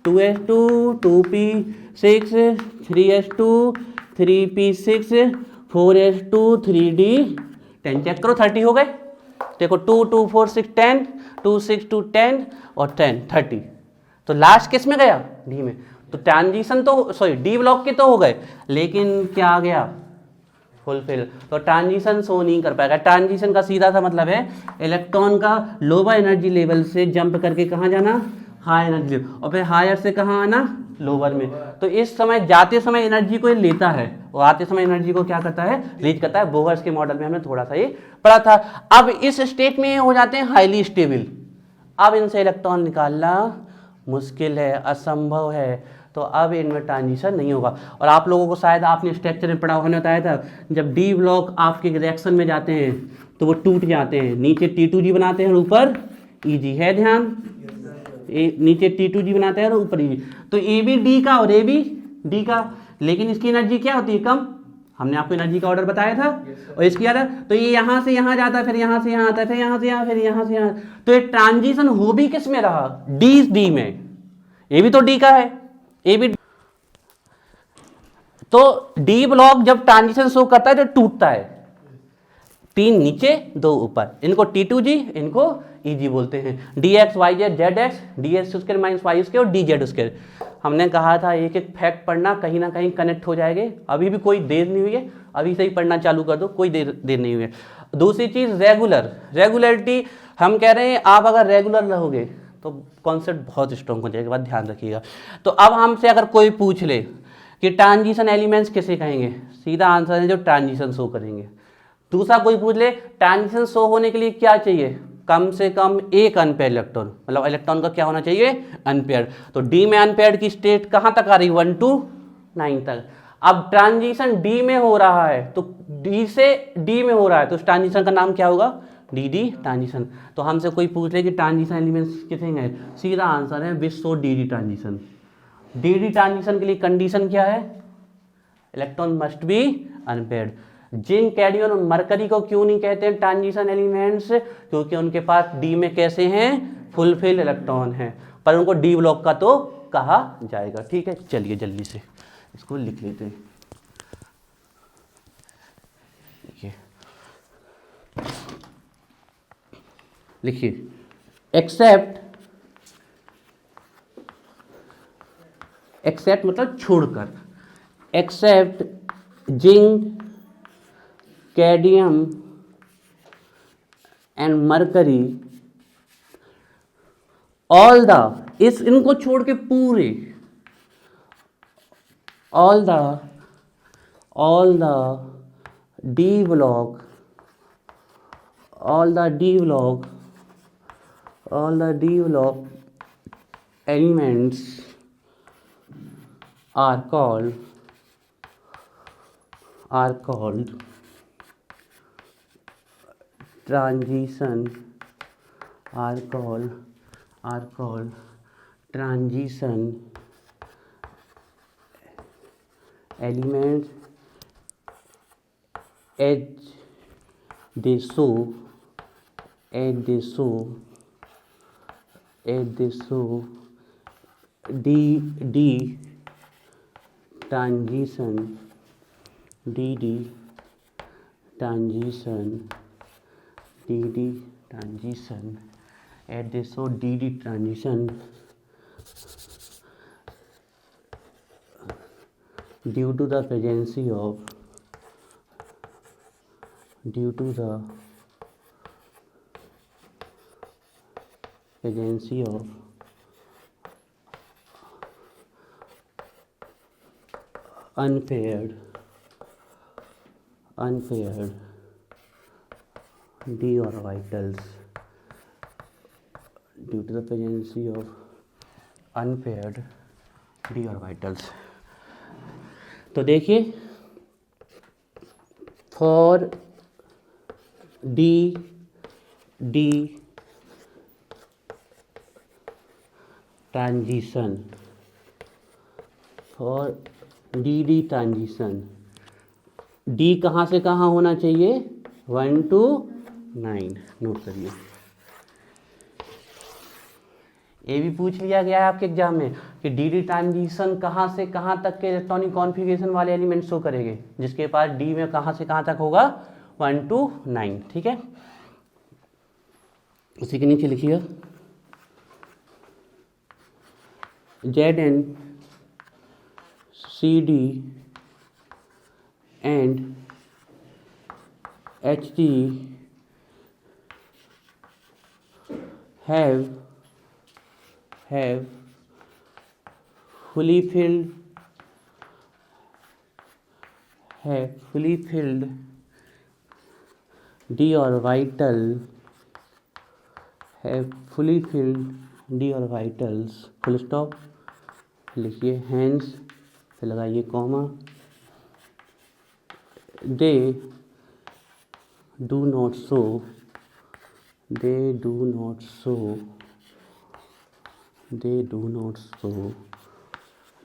2s2, 2p6, 3s2, 3p6, 4s2, 3d10। Check करो 30 हो गए। देखो 2 2 4 6 10, 2 6 2 10 और 10 30। तो लास्ट किस में गया? डी में। तो ट्रांजिशन तो सॉरी डी ब्लॉक के तो हो गए, लेकिन क्या आ गया? फुलफिल। तो ट्रांजिशन शो नहीं कर पाएगा। ट्रांजिशन का सीधा सा मतलब है इलेक्ट्रॉन का लोअर एनर्जी लेवल से जंप करके कहाँ जाना? हाई एनर्जी लेवल, और फिर हायर से कहाँ आना? लोअर में। तो इस समय जाते समय एनर्जी को लेता है और आते समय एनर्जी को क्या करता है? रीच करता है। बोहर्स के मॉडल में हमने थोड़ा सा ये पढ़ा था। अब इस स्टेट में हो जाते हैं हाईली स्टेबल। अब इनसे इलेक्ट्रॉन निकालना मुश्किल है, असंभव है। तो अब इनमें ट्रांजिशन नहीं होगा। और आप लोगों को शायद आपने स्ट्रक्चर में पढ़ा, हमने बताया था जब डी ब्लॉक आपके रिएक्शन में जाते हैं तो वो टूट जाते हैं। नीचे T2G बनाते हैं और ऊपर EG है, ध्यान। नीचे T2G बनाते हैं और ऊपर EG। तो ए भी डी का और ए भी डी का, लेकिन इसकी एनर्जी क्या होती है? कम। हमने आपको एनर्जी का ऑर्डर बताया था। और इसकी यार तो ये यहाँ से यहाँ जाता है, फिर यहाँ से यहाँ आता है, फिर यहाँ से यहाँ, फिर यहाँ से यहाँ। तो ये ट्रांजिशन हो भी किस में रहा? डी में। ये भी तो डी का है, ए भी। तो डी ब्लॉक जब ट्रांजिशन शो करता है तो टूटता है। 3 नीचे 2 ऊपर, इनको T2G, इनको EG बोलते हैं। DX YZ ZX, DS square minus Y square और DZ स्क्वायर। हमने कहा था एक एक फैक्ट पढ़ना, कहीं ना कहीं कनेक्ट हो जाएंगे। अभी भी कोई देर नहीं हुई है, अभी से ही पढ़ना चालू कर दो, कोई देर नहीं हुई है। दूसरी चीज रेगुलरिटी। हम कह रहे हैं आप अगर रेगुलर रहोगे तो कॉन्सेप्ट बहुत स्ट्रॉन्ग हो जाएगा, बात ध्यान रखिएगा। तो अब हमसे अगर कोई पूछ ले कि ट्रांजिशन एलिमेंट्स किसे कहेंगे, सीधा आंसर है जो ट्रांजिशन शो करेंगे। दूसरा कोई पूछ ले ट्रांजिशन शो होने के लिए क्या चाहिए? कम से कम एक अनपेयर्ड इलेक्ट्रॉन, मतलब इलेक्ट्रॉन का क्या होना चाहिए? अनपेयर्ड। तो डी में अनपेयर्ड की स्टेट कहाँ तक आ रही? 1 to 9 तक। अब ट्रांजिशन डी में हो रहा है, तो डी से डी में हो रहा है, तो उस ट्रांजिशन का नाम क्या होगा? D transition. तो हमसे कोई पूछ ले कि ट्रांजिशन एलिमेंट्स कितने हैं, सीधा आंसर है with D transition. D transition के लिए कंडीशन क्या है? Electron must be unpaired. Zinc, cadmium और मरकरी को क्यों नहीं कहते हैं ट्रांजिशन एलिमेंट्स? क्योंकि उनके पास डी में कैसे हैं? फुलफिल इलेक्ट्रॉन है, पर उनको डी ब्लॉक का तो कहा जाएगा। ठीक है, चलिए जल्दी से इसको लिख लेते हैं। देखिए, लिखिए, एक्सेप्ट मतलब छोड़कर, except zinc, cadmium and mercury, all the, इस इनको छोड़ के पूरे, all the D block, all the D block elements are called transition elements as they show DD transition as they show DD transition due to the presence of unpaired d orbitals, due to the presence of unpaired d orbitals। तो देखिए, for D transition, D कहाँ से कहाँ होना चाहिए, 1 to 9, note करिए। ये भी पूछ लिया गया है आपके एग्जाम में कि डी ट्रांजिशन कहाँ से कहाँ तक के इलेक्ट्रॉनिक कॉन्फ़िगरेशन वाले एलिमेंट शो करेंगे, जिसके पास डी में कहाँ से कहाँ तक होगा, 1 to 9। ठीक है, उसी के नीचे लिखिए ZN CD and HD have fully filled d orbitals, full stop, लिखिए हैंस, फिर लगाइए comma, they do not show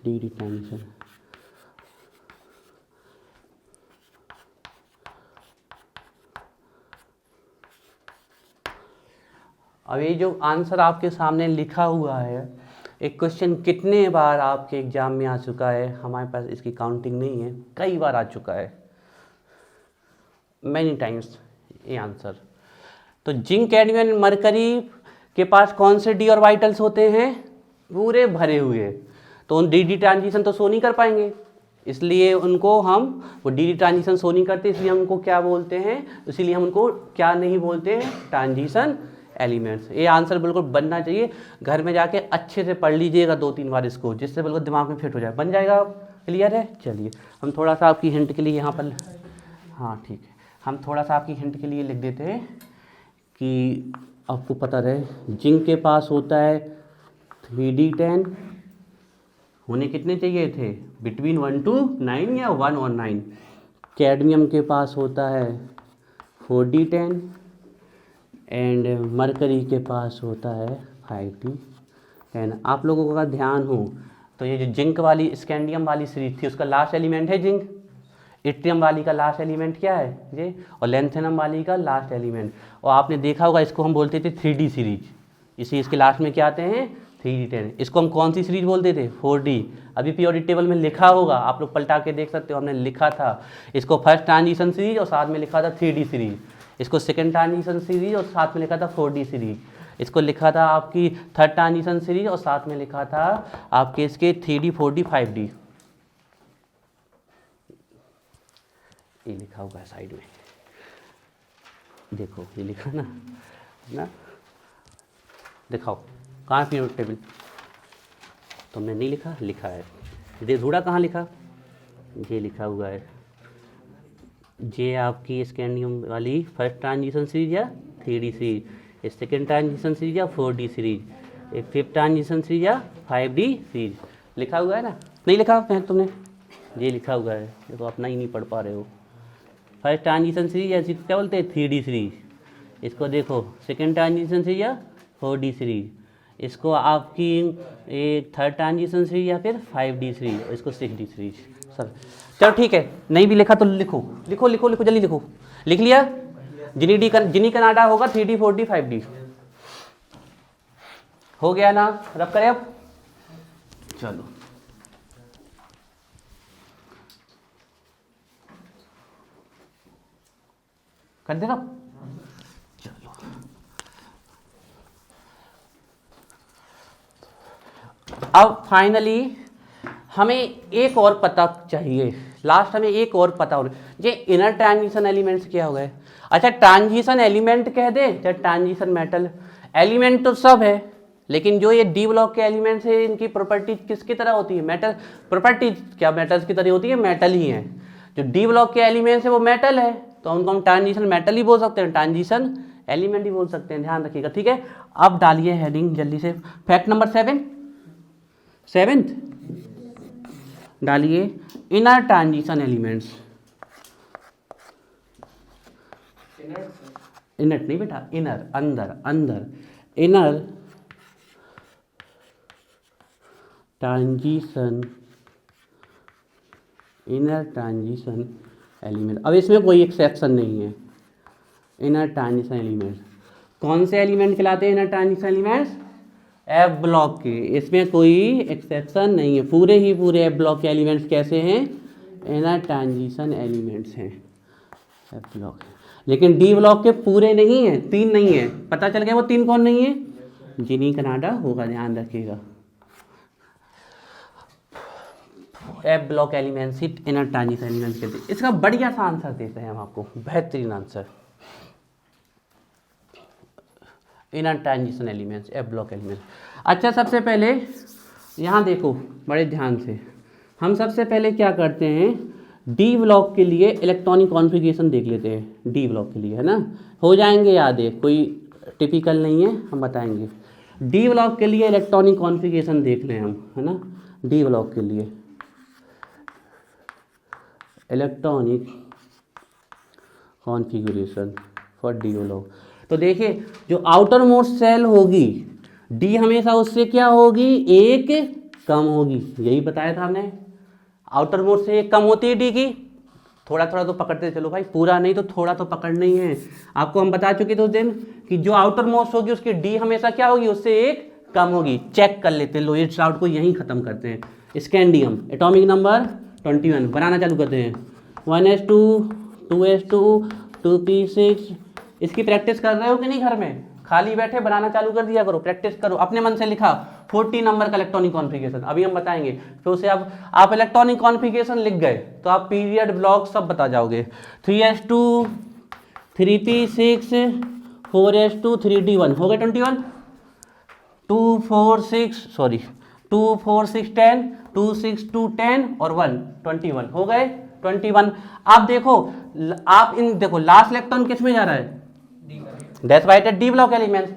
DD transition। अब ये जो आंसर आपके सामने लिखा हुआ है, एक क्वेश्चन कितने बार आपके एग्जाम में आ चुका है, हमारे पास इसकी काउंटिंग नहीं है, कई बार आ चुका है, मैनी टाइम्स ये आंसर। तो जिंक, कैडमियम, मरकरी के पास कौन से डी ऑर्बिटल्स होते हैं, पूरे भरे हुए, तो उन डी ट्रांजिशन तो शो नहीं कर पाएंगे, इसलिए उनको हम, वो डी ट्रांजिशन शो नहीं करते, इसलिए हम उनको क्या बोलते हैं, इसीलिए हम उनको क्या नहीं बोलते हैं, ट्रांजिशन एलिमेंट्स। ये आंसर बिल्कुल बनना चाहिए, घर में जाके अच्छे से पढ़ लीजिएगा 2-3 बार इसको, जिससे बिल्कुल दिमाग में फिट हो जाए, बन जाएगा। क्लियर है? चलिए हम थोड़ा सा आपकी हिंट के लिए यहाँ पर, हाँ ठीक है, हम थोड़ा सा आपकी हिंट के लिए लिख देते हैं कि आपको पता रहे। जिंक के पास होता है 3D10, होने कितने चाहिए थे, बिटवीन 1 to 9 या 1 और 9। कैडमियम के पास होता है 4D10 एंड मरकरी के पास होता है 5D10। आप लोगों का ध्यान हो तो ये जो जिंक वाली स्कैंडियम वाली सीरीज थी, उसका लास्ट एलिमेंट है जिंक, इट्रियम वाली का लास्ट एलिमेंट क्या है ये, और लेंथेनम वाली का लास्ट एलिमेंट। और आपने देखा होगा इसको हम बोलते थे 3D सीरीज, इसी इसके लास्ट में क्या आते हैं 3d10। इसको हम कौन सी सीरीज बोलते थे? 4d। अभी पीरियोडिक टेबल में लिखा होगा, आप लोग पलटा के देख सकते हो, हमने लिखा था इसको फर्स्ट ट्रांजिशन सीरीज और साथ में लिखा था 3d सीरीज, इसको सेकंड ट्रांजिशन सीरीज और साथ में लिखा था 4d सीरीज, इसको लिखा था आपकी थर्ड ट्रांजिशन सीरीज और साथ में लिखा था आपके इसके 3d 4d 5d। ये लिखा हुआ है साइड में, देखो ये लिखा ना दिखाओ कहाँ है पीरियोडिक टेबल? तुमने नहीं लिखा? लिखा है। ये ढूंढा कहाँ लिखा? ये लिखा हुआ है, ये आपकी स्कैंडियम वाली फर्स्ट ट्रांजिशन सीरीज या 3d series, second transition series या 4d series, fifth transition series या 5d सीरीज। लिखा हुआ है ना? नहीं लिखा तुमने? ये लिखा हुआ है, देखो अपना ही नहीं पढ़ पा रहे हो। फर्स्ट ट्रांजिशन सीरीज या क्या बोलते हैं? 3d series. इसको देखो सेकेंड ट्रांजिशन सीरीज या 4d सीरीज, इसको आपकी एक थर्ड ट्रांजिशन सीरीज या फिर 5d सीरीज, इसको 6d सीरीज। सर चलो ठीक है, नहीं भी लिखा तो लिखो लिखो लिखो लिखो जल्दी लिखो। लिख लिया? जिनी कनाडा होगा 3d 4d 5d। हो गया ना? रब करें अब? चलो कर दे रब। चलो अब फाइनली हमें एक और पता चाहिए, लास्ट हमें एक और पता हो, ये इनर ट्रांजिशन एलिमेंट्स क्या हो गए? अच्छा ट्रांजिशन एलिमेंट कह दे चाहे ट्रांजिशन मेटल, एलिमेंट तो सब है, लेकिन जो ये डी ब्लॉक के एलिमेंट्स है इनकी प्रॉपर्टी किसकी तरह होती है? मेटल। प्रॉपर्टी क्या मेटल्स की तरह होती है? मेटल ही है। जो डी ब्लॉक के एलिमेंट्स है वो मेटल है, तो उनको हम ट्रांजिशन मेटल ही बोल सकते हैं, ट्रांजिशन एलिमेंट ही बोल सकते हैं, ध्यान रखिएगा। ठीक है, अब डालिए हेडिंग जल्दी से, फैक्ट नंबर 7 डालिए, इनर ट्रांजिशन एलिमेंट्स। इनर नहीं बेटा, इनर, अंदर अंदर, इनर ट्रांजिशन एलिमेंट। अब इसमें कोई एक्सेप्शन नहीं है। इनर ट्रांजिशन एलिमेंट्स कौन से एलिमेंट कहलाते हैं? Inner transition elements F block के, इसमें कोई एक्सेप्शन नहीं है। पूरे ही पूरे एफ ब्लॉक के एलिमेंट्स कैसे हैं? इनर ट्रांजिशन एलिमेंट्स हैं एफ ब्लॉक। लेकिन डी ब्लॉक के पूरे नहीं है, 3 नहीं है। पता चल गया वो 3 कौन नहीं है? जिनी कनाडा होगा, ध्यान रखिएगा। F block elements inner transition elements कहते हैं। इसका बढ़िया सा आंसर देते हैं हम आपको, बेहतरीन answer. Inner transition elements, F block elements. अच्छा सबसे पहले यहाँ देखो बड़े ध्यान से, हम सबसे पहले क्या करते हैं, डी ब्लॉक के लिए इलेक्ट्रॉनिक कॉन्फ़िगरेशन देख लेते हैं। डी ब्लॉक के लिए है ना, हो जाएंगे याद है, कोई टिपिकल नहीं है, हम बताएंगे। डी ब्लॉक के लिए इलेक्ट्रॉनिक कॉन्फ़िगरेशन देख लें हम, है ना। डी ब्लॉक के लिए electronic configuration for D block. तो देखिए जो आउटर मोस्ट सेल होगी डी हमेशा उससे क्या होगी? एक कम होगी, यही बताया था हमने। आउटर मोस्ट से एक कम होती है डी की। थोड़ा थोड़ा तो पकड़ते चलो भाई, पूरा नहीं तो थोड़ा तो पकड़ना ही है। आपको हम बता चुके थे उस दिन कि जो आउटर मोस्ट होगी उसकी डी हमेशा क्या होगी? उससे एक कम होगी। चेक कर लेते हैं, लो इस डाउट को यहीं खत्म करते हैं। स्कैंडियम एटॉमिक नंबर 21 बनाना चालू करते हैं। 1s2 2s2 2p6। इसकी प्रैक्टिस कर रहे हो कि नहीं? घर में खाली बैठे बनाना चालू कर दिया करो, प्रैक्टिस करो। अपने मन से लिखा 40 नंबर का इलेक्ट्रॉनिक कॉन्फ़िगरेशन, अभी हम बताएंगे। फिर उसे आप इलेक्ट्रॉनिक कॉन्फ़िगरेशन लिख गए तो आप पीरियड ब्लॉक सब बता जाओगे। 3s2 3p6 4s2 3d1 हो गए 21। 2 4 6 10 2 6 2 10 और 1 21 हो गए 21। आप देखो देखो लास्ट इलेक्ट्रॉन किस में जा रहा है? That's white D block elements.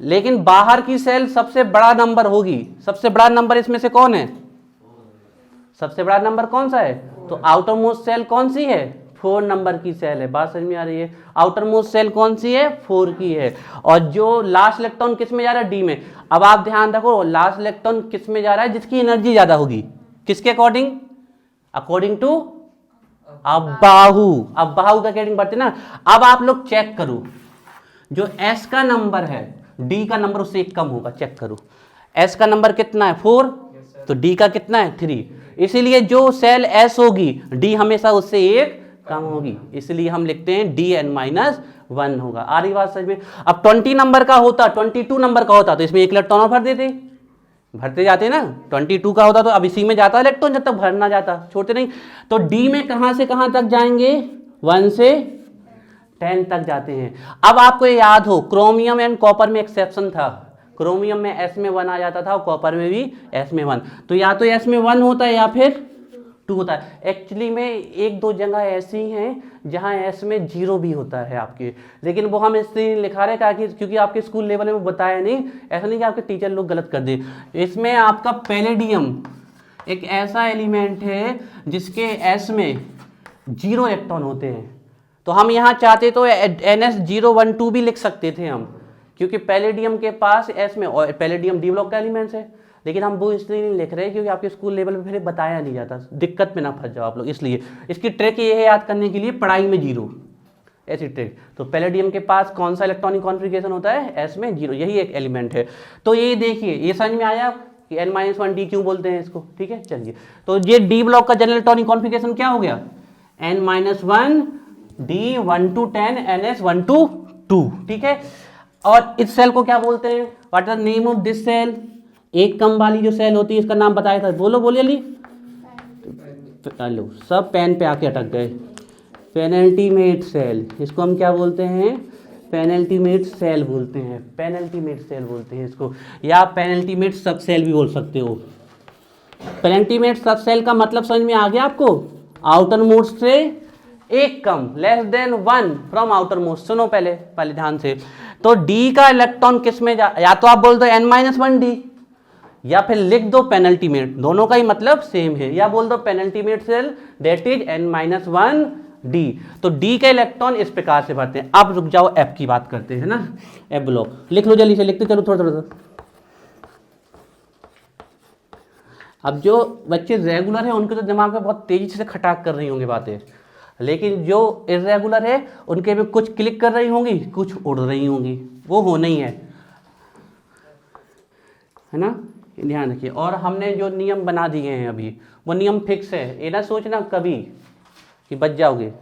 लेकिन बाहर की सेल सबसे बड़ा नंबर होगी। सबसे बड़ा नंबर इसमें से कौन है? सबसे बड़ा नंबर कौन सा है? तो आउटर मोस्ट सेल कौन सी है? 4 नंबर की सेल है। बात समझ में आ रही है? आउटर मोस्ट सेल कौन सी है? 4 की है। और जो लास्ट इलेक्ट्रॉन किस में जा रहा है? डी में। अब आप ध्यान रखो लास्ट इलेक्ट्रॉन किस में जा रहा है? जिसकी एनर्जी ज्यादा होगी। किसके अकॉर्डिंग? अकॉर्डिंग टू अबाहु का अकॉर्डिंग बढ़ते ना। अब आप लोग चेक करो, जो एस का नंबर है डी का नंबर उससे एक कम होगा। चेक करो एस का नंबर कितना है 4, तो डी का कितना है 3, इसीलिए जो सेल एस होगी डी हमेशा उससे एक कम होगी, इसलिए हम लिखते हैं डी एन माइनस 1 होगा। आ रही बात समझ में? अब 20 नंबर का होता, 22 नंबर का होता तो इसमें एक इलेक्ट्रॉन और भर देते, भरते जाते ना। 22 का होता तो अब इसी में जाता इलेक्ट्रॉन जब तक भरना जाता, छोड़ते नहीं। तो डी में कहां से कहां तक जाएंगे, 1 से 10 तक जाते हैं। अब आपको ये याद हो क्रोमियम एंड कॉपर में एक्सेप्शन था, क्रोमियम में एस में 1 आ जाता था और कॉपर में भी एस में 1, तो या तो एस में 1 होता है या फिर 2 होता है। एक्चुअली में एक दो जगह ऐसी हैं जहां एस में 0 भी होता है आपके, लेकिन वो हम इसलिए लिखा रहे ताकि क्योंकि आपके स्कूल लेवल में बताया नहीं, ऐसा नहीं कि आपके टीचर लोग गलत कर दे। इसमें आपका पैलेडियम एक ऐसा एलिमेंट है जिसके एस में 0 इलेक्ट्रॉन होते हैं, तो हम यहाँ चाहते तो NS012 भी लिख सकते थे हम, क्योंकि पैलेडियम के पास एस में, और पैलेडियम डी ब्लॉक का एलिमेंट्स है, लेकिन हम वो इसलिए नहीं लिख रहे क्योंकि आपके स्कूल लेवल पे फिर बताया नहीं जाता, दिक्कत में ना फंस जाओ आप लोग। इसलिए इसकी ट्रिक ये है याद करने के लिए, पढ़ाई में 0 ऐसी ट्रिक। तो पैलेडियम के पास कौन सा इलेक्ट्रॉनिक कॉन्फ़िगरेशन होता है, एस में 0, यही एक एलिमेंट है। तो ये देखिए, ये समझ में आया कि n-1 क्यों बोलते हैं इसको, ठीक है। चलिए, तो ये डी ब्लॉक का जनरल इलेक्ट्रॉनिक कॉन्फ़िगरेशन क्या हो गया, n-1 D 1 to 10 NS 1 to 2, ठीक है। और इस सेल को क्या बोलते हैं, what is the name of this cell, एक कम वाली जो सेल होती है इसका नाम बताया था, बोलो बोलिए ली, हेलो सब पेन पे आके अटक गए। पेनल्टीमेट सेल, इसको हम क्या बोलते हैं, पेनल्टीमेट सेल बोलते हैं, पेनल्टीमेट सेल बोलते हैं इसको, या पेनल्टीमेट सब सेल भी बोल सकते हो। पेनल्टीमेट सब सेल का मतलब समझ में आ गया आपको, आउटर मोस्ट से एक कम, less than 1 from outer most. सुनो पहले ध्यान से, तो डी का इलेक्ट्रॉन किस में या तो आप बोल दो n-1 डी, या फिर लिख दो पेनल्टीमेट, दोनों का ही मतलब सेम है, या बोल दो penultimate shell that is n-1 D. तो डी का इलेक्ट्रॉन इस प्रकार से भरते हैं। अब रुक जाओ, एफ की बात करते हैं ना, एफ ब्लॉक लिख लो जल्दी से, लिखते चलो थोड़ा थोड़ा। अब जो बच्चे रेगुलर है उनके तो दिमाग में बहुत तेजी से खटाक कर रही होंगी बातें, लेकिन जो इर्रेगुलर है उनके में कुछ क्लिक कर रही होंगी, कुछ उड़ रही होंगी, वो होना ही है ना, ध्यान रखिए। और हमने जो नियम बना दिए हैं अभी, वो नियम फिक्स है, ये ना सोचना कभी कि बच जाओगे,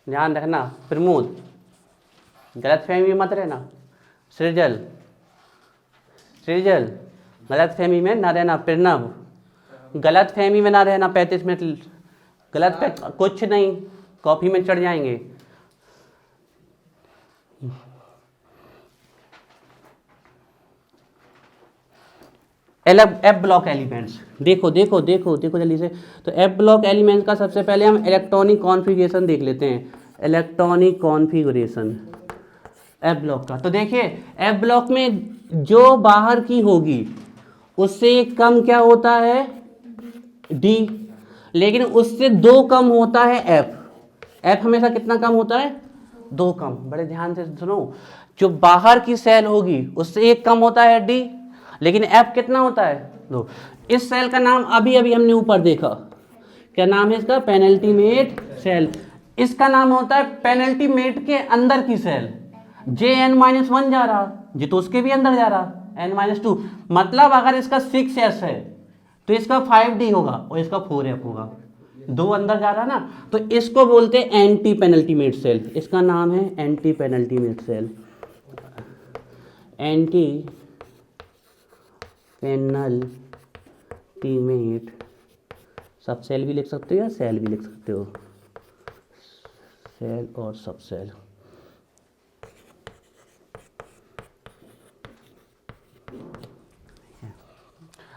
ध्यान रखना। प्रमोद, गलतफहमी मत रहना। सृजल, गलतफहमी में ना रहना। प्रणव, गलतफहमी में ना रहना। 35 मिनट गलत कुछ नहीं, कॉपी में चढ़ जाएंगे। एफ ब्लॉक एलिमेंट्स, देखो जल्दी से। तो एफ ब्लॉक एलिमेंट्स का सबसे पहले हम इलेक्ट्रॉनिक कॉन्फ़िगरेशन देख लेते हैं। इलेक्ट्रॉनिक कॉन्फ़िगरेशन एफ ब्लॉक का, तो देखिए एफ ब्लॉक में जो बाहर की होगी उससे कम क्या होता है, डी, लेकिन उससे 2 कम होता है एफ। एफ हमेशा कितना कम होता है, 2 कम। बड़े ध्यान से सुनो, जो बाहर की सेल होगी उससे 1 कम होता है डी, लेकिन एफ कितना होता है, 2। इस सेल का नाम अभी हमने ऊपर देखा, क्या नाम है इसका, पेनल्टीमेट सेल। इसका नाम होता है पेनल्टीमेट के अंदर की सेल। जे n-1 जा रहा, जे तो उसके भी अंदर जा रहा, n-2, मतलब अगर इसका 6s है तो इसका 5d होगा और इसका 4f होगा, 2 अंदर जा रहा ना, तो इसको बोलते हैं एंटी पेनल्टीमेट सेल। इसका नाम है anti penultimate shell, anti penultimate सब सेल भी लिख सकते हो या सेल भी लिख सकते हो, सेल और सब सेल।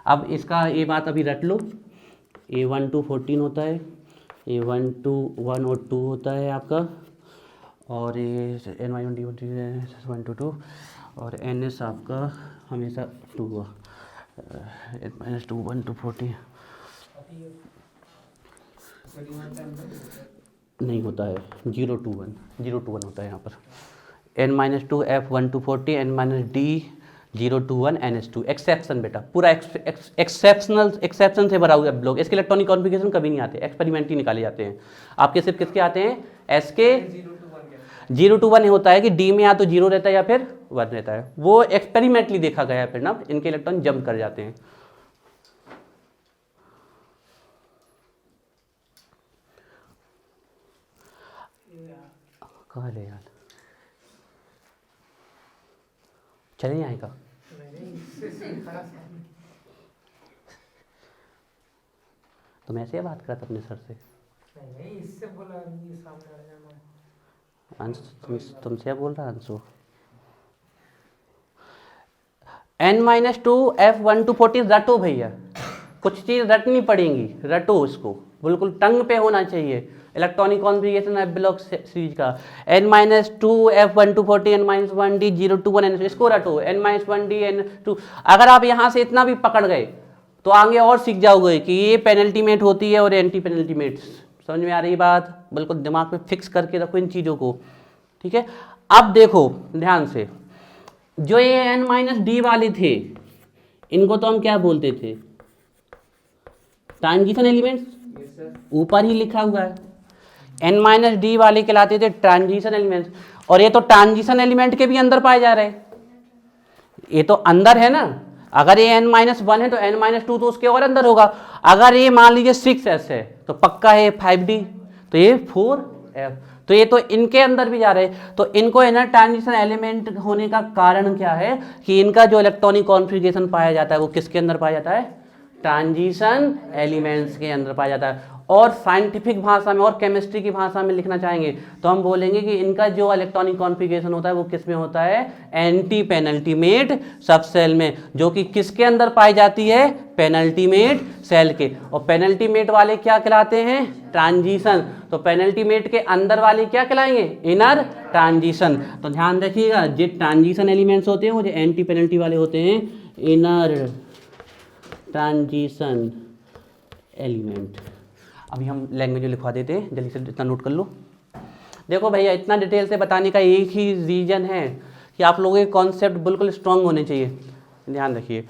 अब इसका ये बात अभी रट लो, A1 to 14 होता है, A1 to 1 और 2 होता है आपका, और ये n-1 1 to 2, और NS आपका हमेशा 2 हुआ, -2 1 to 40 नहीं होता है, 0 to 1 होता है यहाँ पर। n-2 F 1 to 40, n-D 0 to 1 NS2। Exception बेटा, पूरा एक्सेप्शन से भरा हुआ ब्लॉक। इसके इलेक्ट्रॉनिक कॉन्फ़िगरेशन कभी नहीं आते, एक्सपेरिमेंट ही निकाले जाते हैं आपके। सिर्फ किसके आते हैं, एस के 0 to 1 होता है कि डी में या तो 0 रहता है या फिर 1 रहता है। वो एक्सपेरिमेंटली देखा गया है परिणाम, इनके इलेक्ट्रॉन जंप कर जाते हैं। कहाँ ले यार, चले आएगा। तुम ऐसे ही बात करता अपने सर से? नहीं, इससे बोला ये सामने आ जाना। अंशु तुमसे बोल रहा अंशु। n-2 F1 to 40 रटो भैया, कुछ चीज रटनी पड़ेंगी, रटो इसको, बिल्कुल टंग पे होना चाहिए। Electronic configuration F block series का n-2 F1 to 40 n-1d 0 to 1 n, इसको रटो n-1d n2। अगर आप यहाँ से इतना भी पकड़ गए तो आगे और सीख जाओगे कि ये पेनल्टीमेट होती है और एंटी पेनल्टीमेट। समझ में आ रही बात? बिल्कुल दिमाग में फिक्स करके रखो इन चीज़ों को, ठीक है। अब देखो ध्यान से, जो ये n-d वाले थे इनको तो हम क्या बोलते थे? ट्रांजिशन एलिमेंट्स, ऊपर ही लिखा हुआ है। n-d वाले कहलाते थे ट्रांजिशन एलिमेंट्स, और ये तो ट्रांजिशन एलिमेंट के भी अंदर पाए जा रहे हैं, ये तो अंदर है ना। अगर ये n-1 है तो n-2 तो उसके और अंदर होगा। अगर ये मान लीजिए 6s है तो पक्का है 5d, तो ये 4f, तो ये तो इनके अंदर भी जा रहे हैं। तो इनको इनर ट्रांजिशन एलिमेंट होने का कारण क्या है कि इनका जो इलेक्ट्रॉनिक कॉन्फ़िगरेशन पाया जाता है वो किसके अंदर पाया जाता है? ट्रांजिशन एलिमेंट्स के अंदर पाया जाता है। और साइंटिफिक भाषा में और केमिस्ट्री की भाषा में लिखना चाहेंगे तो हम बोलेंगे कि इनका जो इलेक्ट्रॉनिक कॉन्फ़िगरेशन होता है वो किस में होता है? एंटी पेनल्टीमेट सबसेल में, जो कि किसके अंदर पाई जाती है? पेनल्टीमेट सेल के। और पेनल्टीमेट वाले क्या कहलाते हैं? ट्रांजिशन। तो पेनल्टीमेट के अंदर वाले क्या कहलाएंगे? Inner transition. तो ध्यान रखिएगा, जो ट्रांजिशन एलिमेंट्स होते हैं वो जो एंटी पेनल्टी वाले होते हैं इनर ट्रांजिशन एलिमेंट। अभी हम लैंग्वेज लिखवा देते हैं, जल्दी से इतना नोट कर लो। देखो भैया, इतना डिटेल से बताने का एक ही रीजन है कि आप लोगों के कॉन्सेप्ट बिल्कुल स्ट्रांग होने चाहिए, ध्यान रखिए।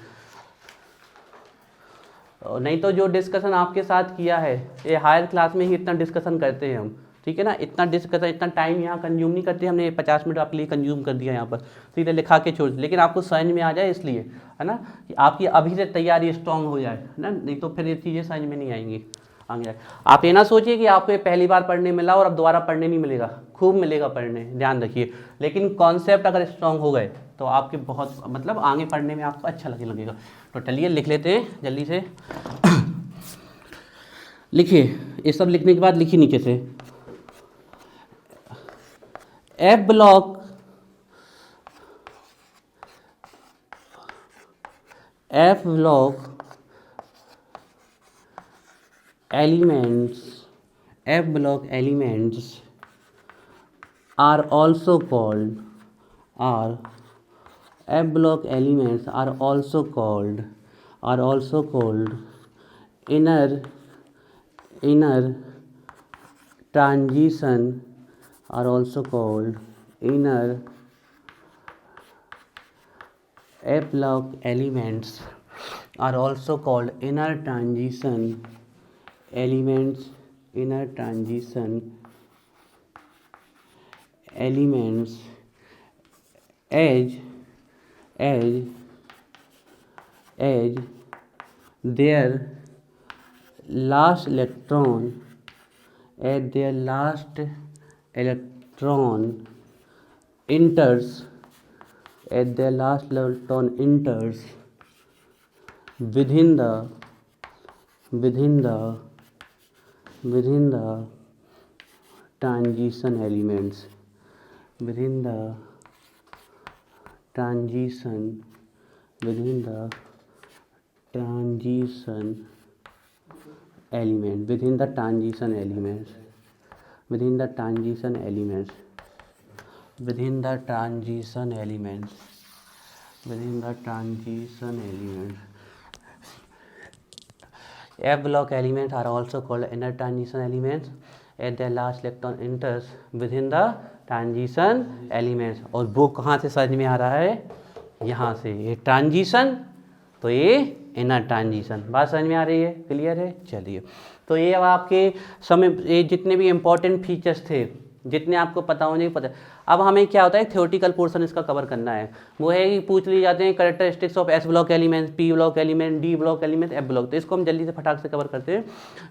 नहीं तो जो डिस्कशन आपके साथ किया है ये हायर क्लास में ही इतना डिस्कशन करते हैं हम, ठीक है ना। इतना डिस्कशन, इतना टाइम यहाँ कंज्यूम नहीं करते, हमने 50 मिनट आपके लिए कंज्यूम कर दिया यहाँ पर, सीधे लिखा के छोड़, लेकिन आपको समझ में आ जाए इसलिए, है ना, कि आपकी अभी से तैयारी स्ट्रांग हो जाए, है ना। नहीं तो फिर ये चीज़ें समझ में नहीं आएंगी आगे। आप ये ना सोचिए कि आपको ये पहली बार पढ़ने मिला और अब दोबारा पढ़ने नहीं मिलेगा, खूब मिलेगा पढ़ने, ध्यान रखिए। लेकिन कॉन्सेप्ट अगर स्ट्रांग हो गए तो आपके बहुत, मतलब आगे पढ़ने में आपको अच्छा लगेगा। तो चलिए लिख लेते हैं जल्दी से। लिखिए, ये सब लिखने के बाद लिखिए नीचे से, F block elements are also called inner transition, are also called inner F block elements, are also called inner transition elements, inner transition elements, as their last electron enters within the transition elements, within the transition elements. F block elements are also called inner transition elements as their last electron enters within the transition elements. और वो कहाँ से समझ में आ रहा है? यहाँ से, ये ट्रांजिशन तो ये इनर ट्रांजिशन। बात समझ में आ रही है? क्लियर है? चलिए, तो ये अब आपके समय, ये जितने भी इम्पोर्टेंट फीचर्स थे जितने आपको पता होने पता। अब हमें क्या होता है, थ्योरेटिकल पोर्शन इसका कवर करना है। वो है कि पूछ लिए जाते हैं characteristics of S block elements, P block element, D block element, F block. तो इसको हम जल्दी से फटाक से कवर करते हैं।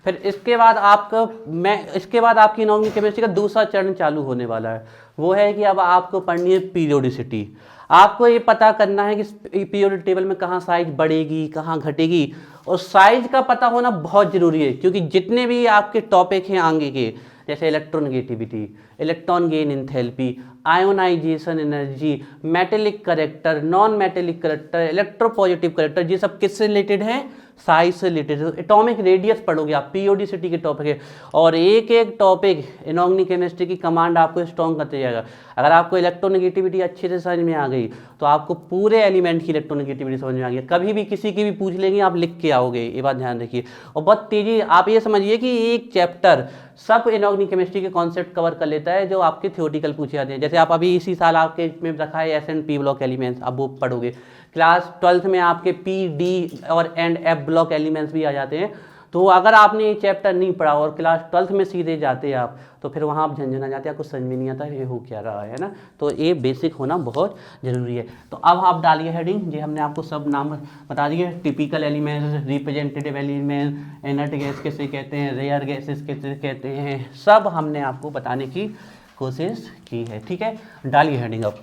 फिर इसके बाद आपकी इनऑर्गेनिक केमिस्ट्री का दूसरा चरण चालू होने वाला है। वो है कि अब आपको पढ़नी है पीरियोडिसिटी। आपको ये पता करना है कि पीरियोडिक टेबल में कहाँ साइज बढ़ेगी, कहाँ घटेगी, और साइज का पता होना बहुत ज़रूरी है, क्योंकि जितने भी आपके टॉपिक हैं आगे के, जैसे electronegativity, electron gain enthalpy, ionization energy, metallic character, non metallic character, electropositive character, ये सब किससे रिलेटेड है, साइज से रिलेटेड है। एटॉमिक रेडियस पढ़ोगे आप, पीरियोडिसिटी के टॉपिक है, और एक एक टॉपिक इनऑर्गेनिक केमिस्ट्री की कमांड आपको स्ट्रॉन्ग करते जाएगा। अगर आपको इलेक्ट्रोनेगेटिविटी अच्छे से समझ में आ गई तो आपको पूरे एलिमेंट की इलेक्ट्रोनेगेटिविटी समझ में आ गई। कभी भी किसी की भी पूछ लेंगे आप लिख के आओगे, ये बात ध्यान रखिए। और बहुत तेजी, आप ये समझिए कि एक चैप्टर सब इनऑर्गेनिक केमिस्ट्री के कॉन्सेप्ट कवर कर लेता है जो आपके थ्योरेटिकल पूछे जाते हैं। जैसे आप अभी इसी साल आपके में रखा है S and P block elements, अब वो पढ़ोगे। क्लास 12th में आपके पी, डी और एंड एफ ब्लॉक एलिमेंट्स भी आ जाते हैं। तो अगर आपने ये चैप्टर नहीं पढ़ा और क्लास 12th में सीधे जाते आप, तो फिर वहाँ आप झंझना जाते, आपको समझ में नहीं आता ये हो क्या रहा है ना। तो ये बेसिक होना बहुत ज़रूरी है। तो अब आप डालिए हेडिंग, ये हमने आपको सब नाम बता दिए, typical elements, representative element, inert gas किसे कहते हैं, रेयर गैसेस किसे कहते हैं, सब हमने आपको बताने की कोशिश की है। ठीक है, डालिए हेडिंग अब।